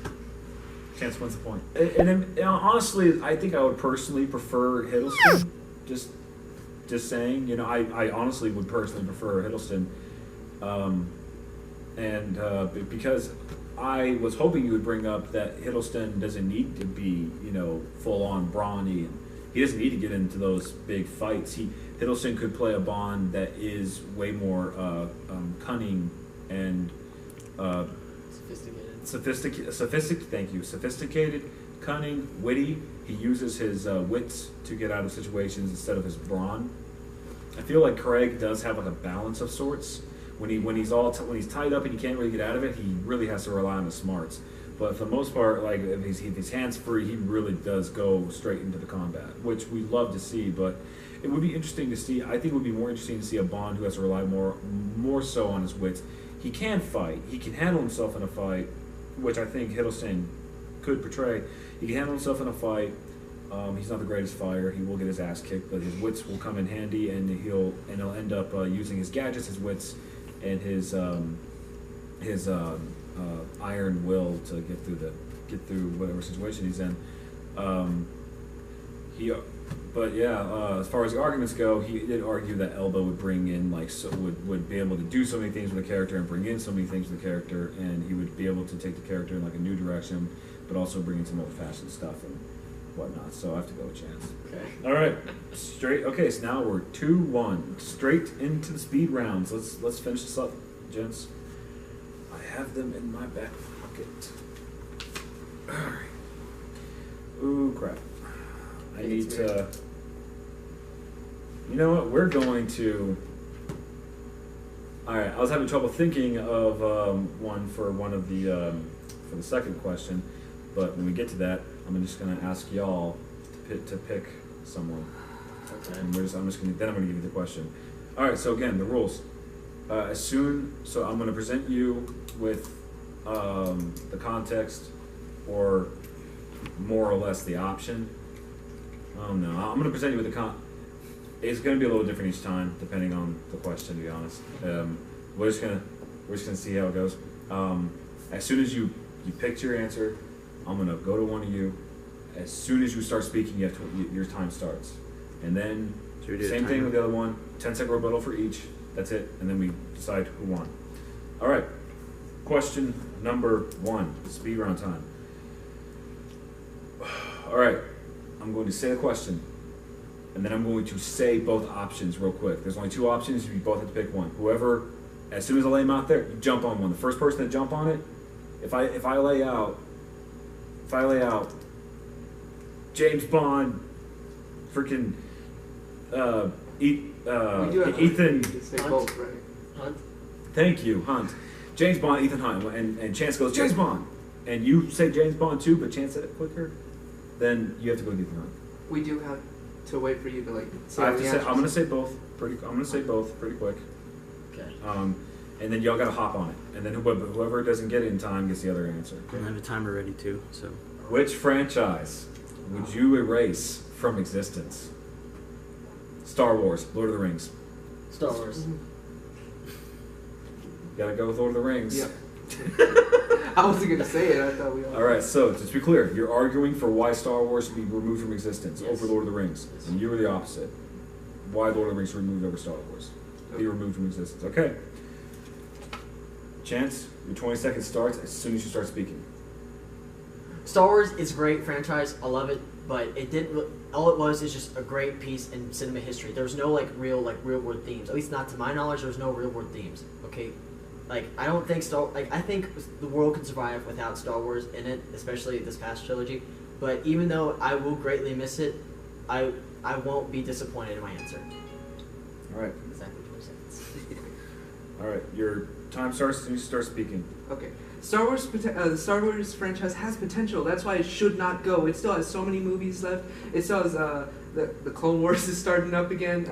Speaker 1: Chance wins the point. And honestly, I think I would personally prefer Hiddleston. Just saying, I honestly would personally prefer Hiddleston, and because I was hoping you would bring up that Hiddleston doesn't need to be, full on brawny, and he doesn't need to get into those big fights. Hiddleston could play a Bond that is way more cunning and sophisticated, cunning, witty. He uses his wits to get out of situations instead of his brawn. I feel like Craig does have like a balance of sorts. When he's tied up and he can't really get out of it, he really has to rely on his smarts. But for the most part, like if he's hands free, he really does go straight into the combat, which we love to see. But it would be interesting to see. I think it would be more interesting to see a Bond who has to rely more so on his wits. He can fight. He can handle himself in a fight, which I think Hiddleston could portray. He can handle himself in a fight. He's not the greatest fighter. He will get his ass kicked, but his wits will come in handy, and he'll end up using his gadgets, his wits, and his iron will to get through whatever situation he's in. As far as the arguments go, he did argue that Elba would bring in would be able to do so many things with the character and bring in so many things with the character, and he would be able to take the character in like a new direction, but also bring in some old-fashioned stuff and whatnot. So I have to go with Chance.
Speaker 3: Okay.
Speaker 1: All right, straight. Okay, so now we're 2-1, straight into the speed rounds. Let's finish this up, gents. I have them in my back pocket. All right. Ooh, crap. I need to. You know what? We're going to. All right. I was having trouble thinking of one for the second question, but when we get to that, I'm just going to ask y'all to pick someone.
Speaker 3: Okay.
Speaker 1: And I'm just going to give you the question. All right. So again, the rules. So I'm going to present you with the context, or more or less the option. Oh no, I'm going to present you with it's going to be a little different each time, depending on the question, to be honest. We're just gonna see how it goes. As soon as you picked your answer, I'm gonna go to one of you. As soon as you start speaking, your time starts, and then same thing with the other one. 10-second rebuttal for each. That's it, and then we decide who won. All right. Question number 1. Speed round time. All right. I'm going to say the question, and then I'm going to say both options real quick. There's only 2 options. You both have to pick one. Whoever, as soon as I lay them out there, you jump on one. The first person to jump on it, if I lay out James Bond, freaking Ethan.
Speaker 2: Say both, right?
Speaker 3: Hunt.
Speaker 1: Thank you, Hunt. James Bond, Ethan Hunt, and Chance goes James Bond, and you say James Bond too, but Chance said it quicker. Then you have to go with Ethan Hunt.
Speaker 2: We do have to wait for you to say
Speaker 1: I have to
Speaker 2: the
Speaker 1: say.
Speaker 2: answers.
Speaker 1: I'm gonna say both. I'm gonna say both pretty quick.
Speaker 3: Okay.
Speaker 1: And then y'all gotta hop on it, and then whoever doesn't get it in time gets the other answer.
Speaker 4: And I have a timer ready too. So.
Speaker 1: Which franchise would you erase from existence? Star Wars, Lord of the Rings.
Speaker 3: Star Wars.
Speaker 1: Gotta go with Lord of the Rings.
Speaker 2: Yep. I wasn't gonna say it. I thought we all.
Speaker 1: All right, so just to be clear, you're arguing for why Star Wars should be removed from existence
Speaker 3: Yes.
Speaker 1: over Lord of the Rings,
Speaker 3: Yes.
Speaker 1: and you were the opposite. Why Lord of the Rings should be removed over Star Wars? Be removed from existence. Okay. Chance, your 20 seconds starts as soon as you start speaking.
Speaker 3: Star Wars is a great franchise. I love it, but it didn't. All it was is just a great piece in cinema history. There was no real world themes. At least not to my knowledge. There was no real world themes. Okay, I don't think I think the world could survive without Star Wars in it, especially this past trilogy. But even though I will greatly miss it, I won't be disappointed in my answer.
Speaker 1: All right.
Speaker 3: Exactly 20 seconds.
Speaker 1: All right. Your time starts as soon as you start speaking.
Speaker 2: Okay. The Star Wars franchise has potential. That's why it should not go. It still has so many movies left. It still has the Clone Wars is starting up again.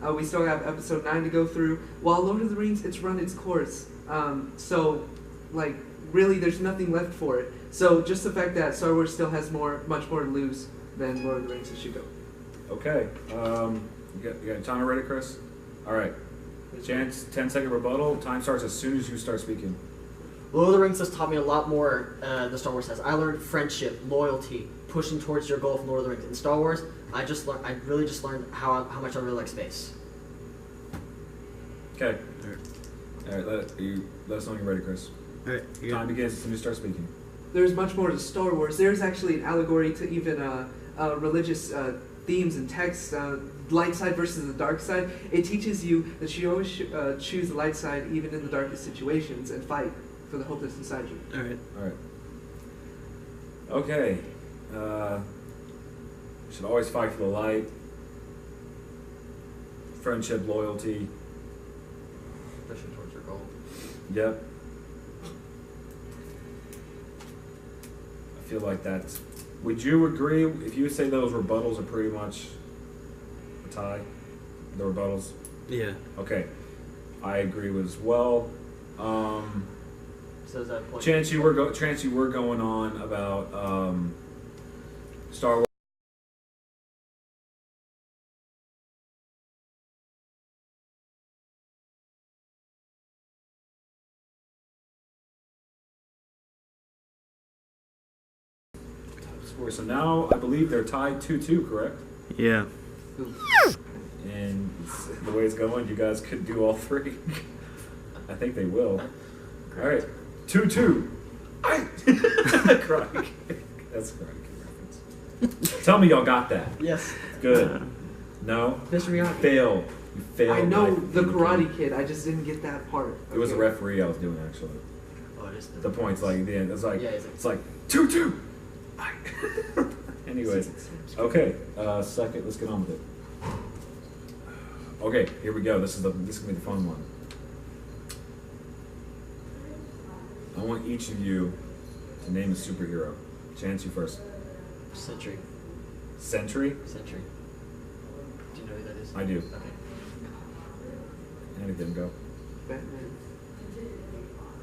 Speaker 2: We still have Episode 9 to go through. While Lord of the Rings, it's run its course. Really, there's nothing left for it. So just the fact that Star Wars still has much more to lose than Lord of the Rings, it should go.
Speaker 1: Okay. You got your timer ready, Chris? All right. Chance, 10-second rebuttal. Time starts as soon as you start speaking.
Speaker 3: Lord of the Rings has taught me a lot more than Star Wars has. I learned friendship, loyalty, pushing towards your goal from Lord of the Rings. In Star Wars, I really just learned how much I really like space.
Speaker 1: Okay. All right. Let us know when you're ready, Chris.
Speaker 4: All right.
Speaker 1: Time begins as soon as you start speaking.
Speaker 2: There's much more to Star Wars. There's actually an allegory to even religious themes and texts, light side versus the dark side. It teaches you that you always choose the light side even in the darkest situations and fight for the hope that's inside you.
Speaker 4: All right.
Speaker 1: All right. Okay. Should always fight for the light. Friendship, loyalty.
Speaker 3: Pushing towards your goal.
Speaker 1: Yep. I feel like that's. Would you agree if you would say those rebuttals are pretty much a tie? The rebuttals?
Speaker 4: Yeah.
Speaker 1: Okay. I agree with as well.
Speaker 3: So is that point?
Speaker 1: Chance, you were going on about Star Wars. So now I believe they're tied 2-2, correct?
Speaker 4: Yeah.
Speaker 1: And the way it's going, you guys could do all 3. I think they will. All right, 2-2. Karate Kid. That's a Karate Kid reference. Tell me y'all got that.
Speaker 3: Yes.
Speaker 1: Good. No?
Speaker 3: Mr. Miyagi.
Speaker 1: Fail. You failed.
Speaker 2: I know
Speaker 1: by
Speaker 2: the
Speaker 1: thinking.
Speaker 2: Karate Kid. I just didn't get that part.
Speaker 1: It was the
Speaker 2: Okay.
Speaker 1: referee I was doing, actually.
Speaker 3: Oh, it is
Speaker 1: The points, like, the end. It's like,
Speaker 3: Yeah,
Speaker 1: it's like 2-2. Anyways. Okay, second, let's get on with it. Okay, here we go. This is gonna be the fun one. I want each of you to name a superhero. Chance, you first.
Speaker 3: Sentry.
Speaker 1: Sentry?
Speaker 3: Sentry. Do you know who that is?
Speaker 1: I do.
Speaker 3: Okay.
Speaker 1: Anakin, go.
Speaker 2: Batman.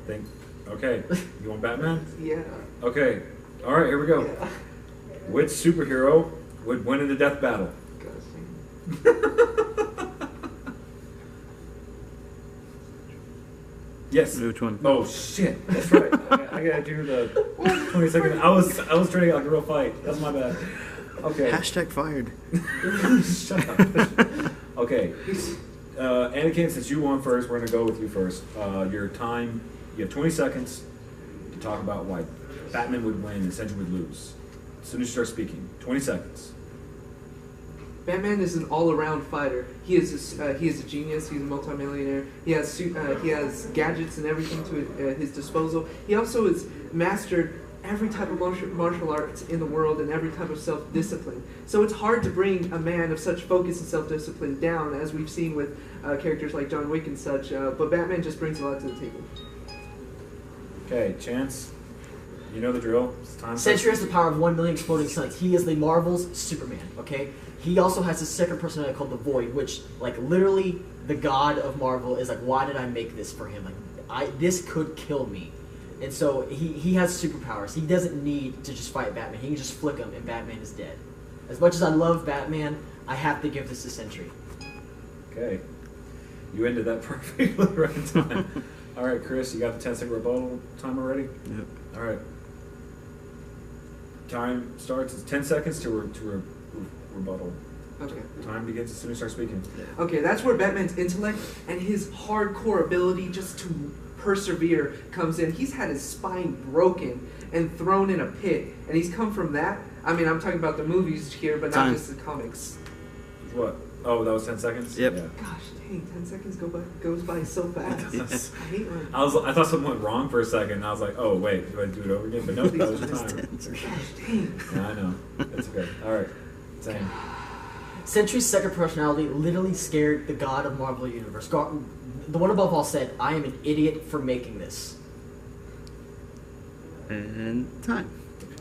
Speaker 1: Think. Okay. You want Batman?
Speaker 2: Yeah.
Speaker 1: Okay. All right. Here we go.
Speaker 2: Yeah.
Speaker 1: Which superhero would win in a death battle?
Speaker 2: Gosh dang.
Speaker 1: Yes.
Speaker 4: Which one?
Speaker 1: Oh shit. That's right. I gotta do the 20 second. I was trying to get like a real fight. That's my bad. Okay.
Speaker 4: Hashtag fired.
Speaker 1: Shut up. Okay. Anakin, since you won first, we're gonna go with you first. Your time. You have 20 seconds to talk about why Batman would win and Sentry would lose. As soon as you start speaking, 20 seconds.
Speaker 2: Batman is an all-around fighter. He is a genius. He's a multimillionaire. He has gadgets and everything to his disposal. He also has mastered every type of martial arts in the world and every type of self-discipline. So it's hard to bring a man of such focus and self-discipline down, as we've seen with characters like John Wick and such. But Batman just brings a lot to the table.
Speaker 1: Okay, Chance. You know the drill. It's time.
Speaker 3: Sentry has the power of 1 million exploding suns. He is the Marvel's Superman, okay? He also has a second personality called the Void, which, like, literally the god of Marvel is like, why did I make this for him? Like, this could kill me. And so he has superpowers. He doesn't need to just fight Batman. He can just flick him and Batman is dead. As much as I love Batman, I have to give this to Sentry.
Speaker 1: Okay. You ended that perfectly right in time. All right, Chris, you got the 10-second rebuttal timer ready?
Speaker 4: Yep.
Speaker 1: All right. Time starts. It's 10 seconds to rebuttal.
Speaker 2: Okay.
Speaker 1: Time begins as soon as you start speaking.
Speaker 2: Okay, that's where Batman's intellect and his hardcore ability just to persevere comes in. He's had his spine broken and thrown in a pit, and he's come from that. I mean, I'm talking about the movies here, but
Speaker 4: Time.
Speaker 2: not just the comics.
Speaker 1: What? Oh, that was 10 seconds?
Speaker 4: Yep.
Speaker 1: Yeah.
Speaker 2: Gosh dang, 10 seconds goes by so fast.
Speaker 1: Yes.
Speaker 2: I hate when...
Speaker 1: I thought something went wrong for a second, and I was like, oh, wait, do I do it over again? But no, that was your time.
Speaker 2: Gosh dang.
Speaker 1: Yeah, I know. It's okay. All right. Same.
Speaker 3: Sentry's second personality literally scared the god of Marvel Universe. The one above all said, I am an idiot for making this.
Speaker 4: And time.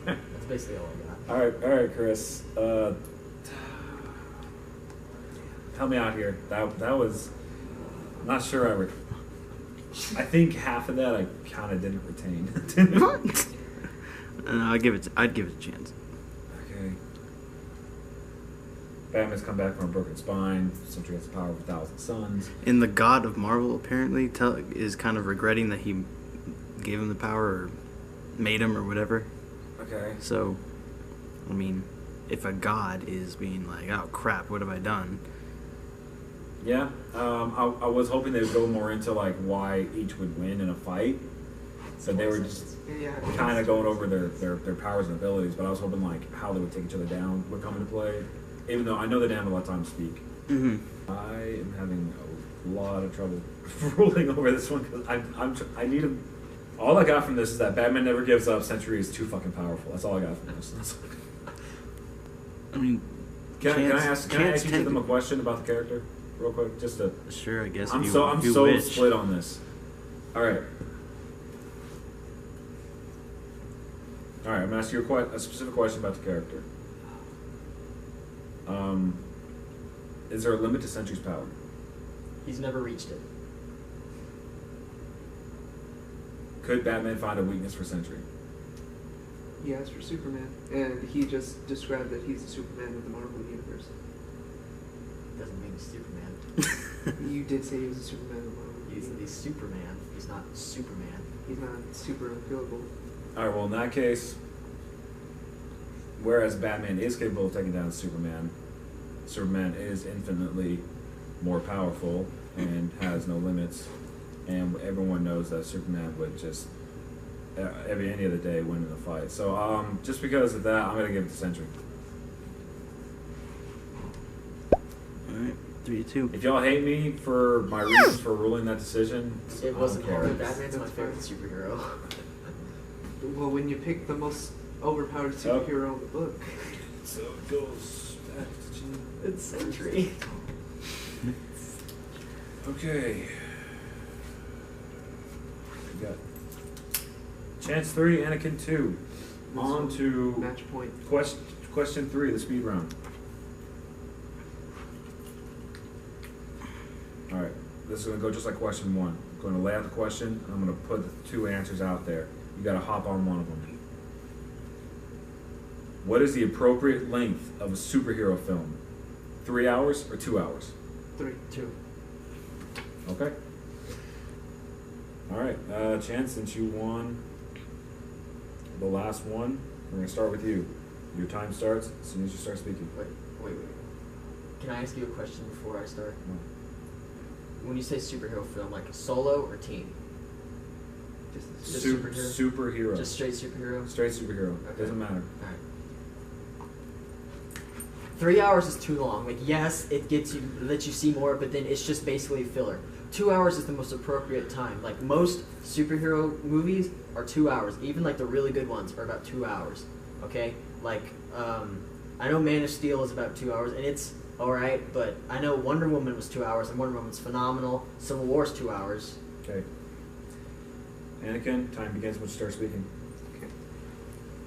Speaker 3: That's basically all I got.
Speaker 1: All right, Chris. Help me out here. That was. I'm not sure I think half of that I kind of didn't retain.
Speaker 4: What? I'd give it a chance.
Speaker 1: Okay. Batman's come back from a broken spine. Sentry has the power of 1,000 suns.
Speaker 4: And the god of Marvel apparently is kind of regretting that he gave him the power or made him or whatever.
Speaker 1: Okay.
Speaker 4: So, I mean, if a god is being like, oh crap, what have I done?
Speaker 1: Yeah. I was hoping they would go more into like why each would win in a fight. So they were just
Speaker 2: Yeah.
Speaker 1: kind of going over their powers and abilities, but I was hoping like how they would take each other down would come into play. Even though I know they didn't have a lot of time to speak.
Speaker 4: Mm-hmm.
Speaker 1: I am having a lot of trouble ruling over this one because I need him. All I got from this is that Batman never gives up. Sentry is too fucking powerful. That's all I got from this.
Speaker 4: I mean,
Speaker 1: Can I ask you
Speaker 4: technically-
Speaker 1: them a question about the character, real quick? Just to.
Speaker 4: Sure, I guess.
Speaker 1: I'm
Speaker 4: if
Speaker 1: so
Speaker 4: you wish.
Speaker 1: split on this. All right. I'm gonna ask you a specific question about the character. Is there a limit to Sentry's power?
Speaker 3: He's never reached it.
Speaker 1: Could Batman find a weakness for Sentry?
Speaker 2: He asked for Superman, and he just described that he's the Superman of the Marvel Universe.
Speaker 3: Doesn't mean he's Superman.
Speaker 2: You did say he was the Superman of the Marvel Universe.
Speaker 3: He's Superman. He's not Superman.
Speaker 2: He's not super unkillable.
Speaker 1: All right. Well, in that case, whereas Batman is capable of taking down Superman, Superman is infinitely more powerful and has no limits, and everyone knows that Superman would just any other day win in a fight. So just because of that, I'm gonna give it to Sentry.
Speaker 4: Alright, 3-2.
Speaker 1: If y'all hate me for my reasons for ruling that decision,
Speaker 3: It wasn't
Speaker 1: I don't
Speaker 3: hard.
Speaker 1: care.
Speaker 3: Batman's my
Speaker 2: That's
Speaker 3: favorite
Speaker 2: fine.
Speaker 3: superhero.
Speaker 2: Well, when you pick the most overpowered superhero in the book,
Speaker 1: So it goes back to Gene.
Speaker 3: It's Sentry.
Speaker 1: Okay. We got Chance 3, Anakin 2. On to
Speaker 2: match point.
Speaker 1: question 3, the speed round. Alright, this is going to go just like question 1. I'm going to lay out the question. I'm going to put the 2 answers out there. You got to hop on one of them. What is the appropriate length of a superhero film? 3 hours or 2 hours?
Speaker 2: 3.
Speaker 3: 2.
Speaker 1: Okay. All right, Chance, since you won the last one, we're going to start with you. Your time starts as soon as you start speaking.
Speaker 3: Wait. Can I ask you a question before I start?
Speaker 1: No.
Speaker 3: When you say superhero film, like solo or team? Just
Speaker 1: Superhero.
Speaker 3: Just straight superhero?
Speaker 1: Straight superhero.
Speaker 3: Okay.
Speaker 1: Doesn't matter.
Speaker 3: Alright. 3 hours is too long. Like, yes, it lets you see more, but then it's just basically filler. 2 hours is the most appropriate time. Like, most superhero movies are 2 hours. Even, like, the really good ones are about 2 hours. Okay? Like, I know Man of Steel is about 2 hours, and it's alright, but I know Wonder Woman was 2 hours, and Wonder Woman's phenomenal. Civil War's 2 hours.
Speaker 1: Okay. Anakin, time begins when you start speaking.
Speaker 2: Okay.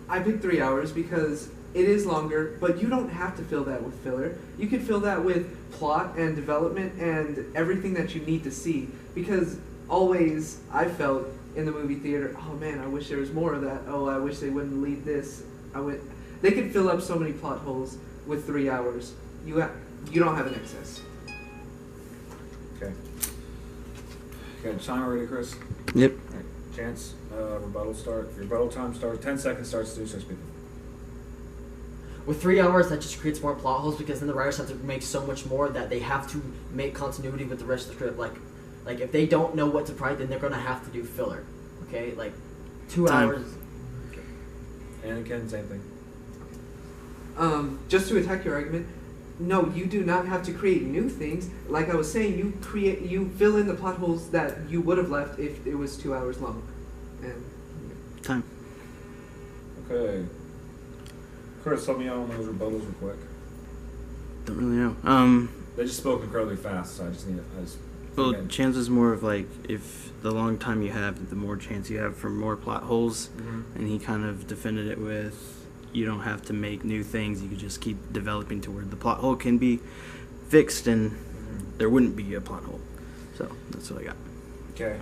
Speaker 2: I picked 3 hours because it is longer, but you don't have to fill that with filler. You can fill that with plot and development and everything that you need to see. Because always I felt in the movie theater, oh man, I wish there was more of that. Oh, I wish they wouldn't leave this. They could fill up so many plot holes with 3 hours. You don't have an excess.
Speaker 1: Okay. Got your timer ready, Chris?
Speaker 4: Yep.
Speaker 1: All right. Chance, rebuttal start. Your rebuttal time starts. 10 seconds starts as soon as you start speaking.
Speaker 3: With 3 hours, that just creates more plot holes because then the writers have to make so much more that they have to make continuity with the rest of the script. Like if they don't know what to write, then they're gonna have to do filler. Okay, like 2
Speaker 4: Time.
Speaker 3: hours.
Speaker 1: Okay. Anakin, same thing.
Speaker 2: Just to attack your argument, no, you do not have to create new things. Like I was saying, you fill in the plot holes that you would have left if it was 2 hours long. And
Speaker 4: Time.
Speaker 1: Okay. Chris, help me out on those rebuttals real quick.
Speaker 4: Don't really know.
Speaker 1: They just spoke incredibly fast, so I just
Speaker 4: Well,
Speaker 1: again.
Speaker 4: chance is more of like if the long time you have, the more chance you have for more plot holes.
Speaker 1: Mhm.
Speaker 4: And he kind of defended it with you don't have to make new things. You can just keep developing to where the plot hole can be fixed and there wouldn't be a plot hole. So that's what I got.
Speaker 1: Okay.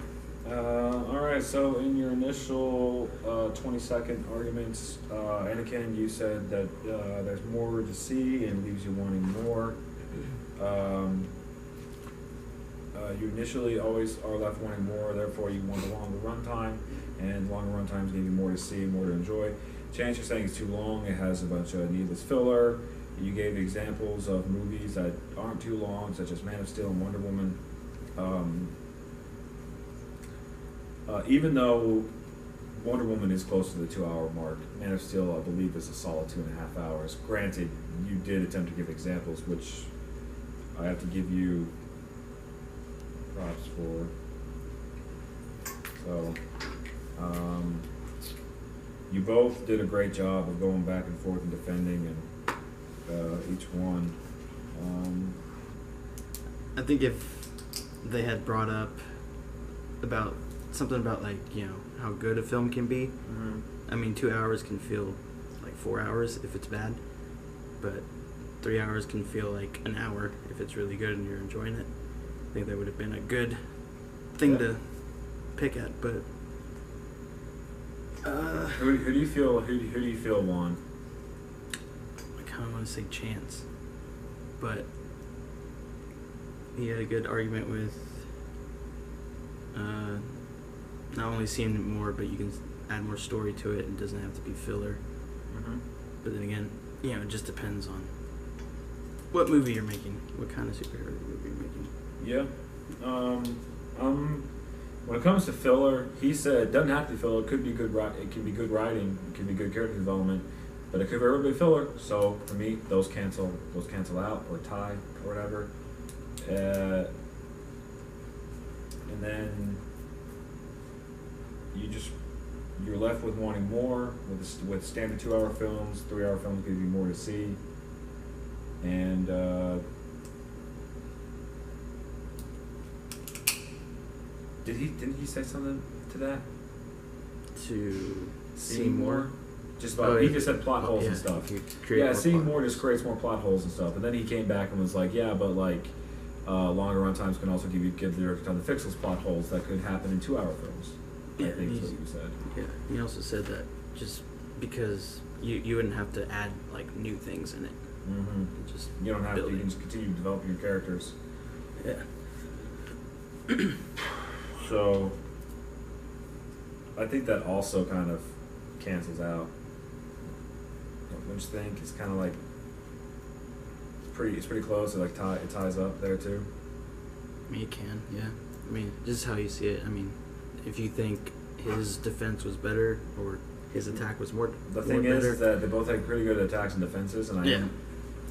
Speaker 1: All right. So in your initial 20-second arguments, Anakin, you said that there's more to see and leaves you wanting more. You initially always are left wanting more, therefore you want a longer runtime, and longer runtimes give you more to see, more to enjoy. Chance, you're saying it's too long, it has a bunch of needless filler. You gave examples of movies that aren't too long, such as Man of Steel and Wonder Woman. Even though Wonder Woman is close to the 2 hour mark, Man of Steel, I believe, is a solid 2.5 hours. Granted, you did attempt to give examples, which I have to give you props for. So, you both did a great job of going back and forth and defending and each one.
Speaker 4: I think if they had brought up about something about like, you know, how good a film can be. I mean, 2 hours can feel like 4 hours if it's bad, but 3 hours can feel like an hour if it's really good and you're enjoying it. I think that would have been a good thing to pick at, but
Speaker 1: Who do you feel? Who do you feel won?
Speaker 4: I kind of want to say Chance, but he had a good argument with not only seeing more, but you can add more story to it and it doesn't have to be filler. But then again, you know, it just depends on what movie you're making, what kind of superhero movie you're making.
Speaker 1: Yeah. When it comes to filler, he said it doesn't have to be filler. It could be good. It can be good writing. It can be good character development, but it could very well be filler. So for me, those cancel out or tie or whatever. And then you're left with wanting more. With standard 2 hour films, 3 hour films give you more to see. And didn't he say something to that?
Speaker 4: To
Speaker 1: See more? Just about, he just said plot holes and stuff. Yeah, seeing more just creates more plot holes and stuff. And then he came back and was like, yeah, but like, Longer run times can also give the director time to fix those plot holes that could happen in 2-hour films.
Speaker 4: Yeah,
Speaker 1: I think is what you said.
Speaker 4: Yeah, he also said that just because you wouldn't have to add like new things in it.
Speaker 1: Mm-hmm.
Speaker 4: Just
Speaker 1: You don't have to.
Speaker 4: build
Speaker 1: You
Speaker 4: it.
Speaker 1: can just continue developing your characters.
Speaker 4: Yeah.
Speaker 1: So, I think that also kind of cancels out. Don't you think? It's kind of like it's pretty close. It it ties up there too.
Speaker 4: I mean, it can, yeah. I mean, just how you see it. I mean, if you think his defense was better or his attack was more
Speaker 1: The
Speaker 4: more
Speaker 1: thing
Speaker 4: better,
Speaker 1: is that they both had pretty good attacks and defenses, and I'm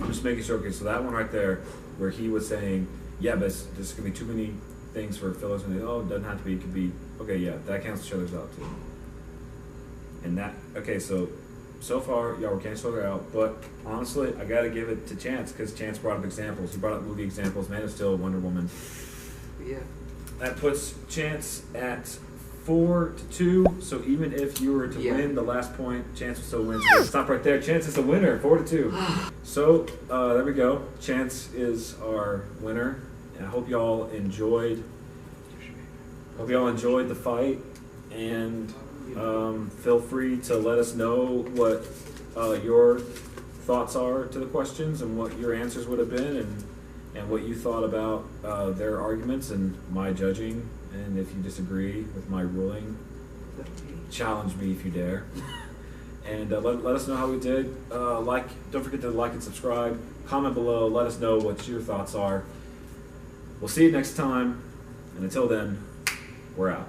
Speaker 1: just making sure. Okay, so that one right there, where he was saying, yeah, but there's gonna be too many things for fillers, and it doesn't have to be. It could be okay. Yeah, that cancels each other's out too. And that so far, y'all were canceling each other out, but honestly, I gotta give it to Chance because Chance brought up examples. He brought up movie examples. Man of Steel, Wonder Woman.
Speaker 2: Yeah.
Speaker 1: That puts Chance at 4-2. So even if you were to win the last point, Chance will still win. So stop right there. Chance is the winner, 4-2. So there we go. Chance is our winner. And I hope y'all enjoyed. The fight, and feel free to let us know what your thoughts are to the questions and what your answers would have been, and what you thought about their arguments and my judging. And if you disagree with my ruling, challenge me if you dare. And let us know how we did. Don't forget to like and subscribe. Comment below. Let us know what your thoughts are. We'll see you next time. And until then, we're out.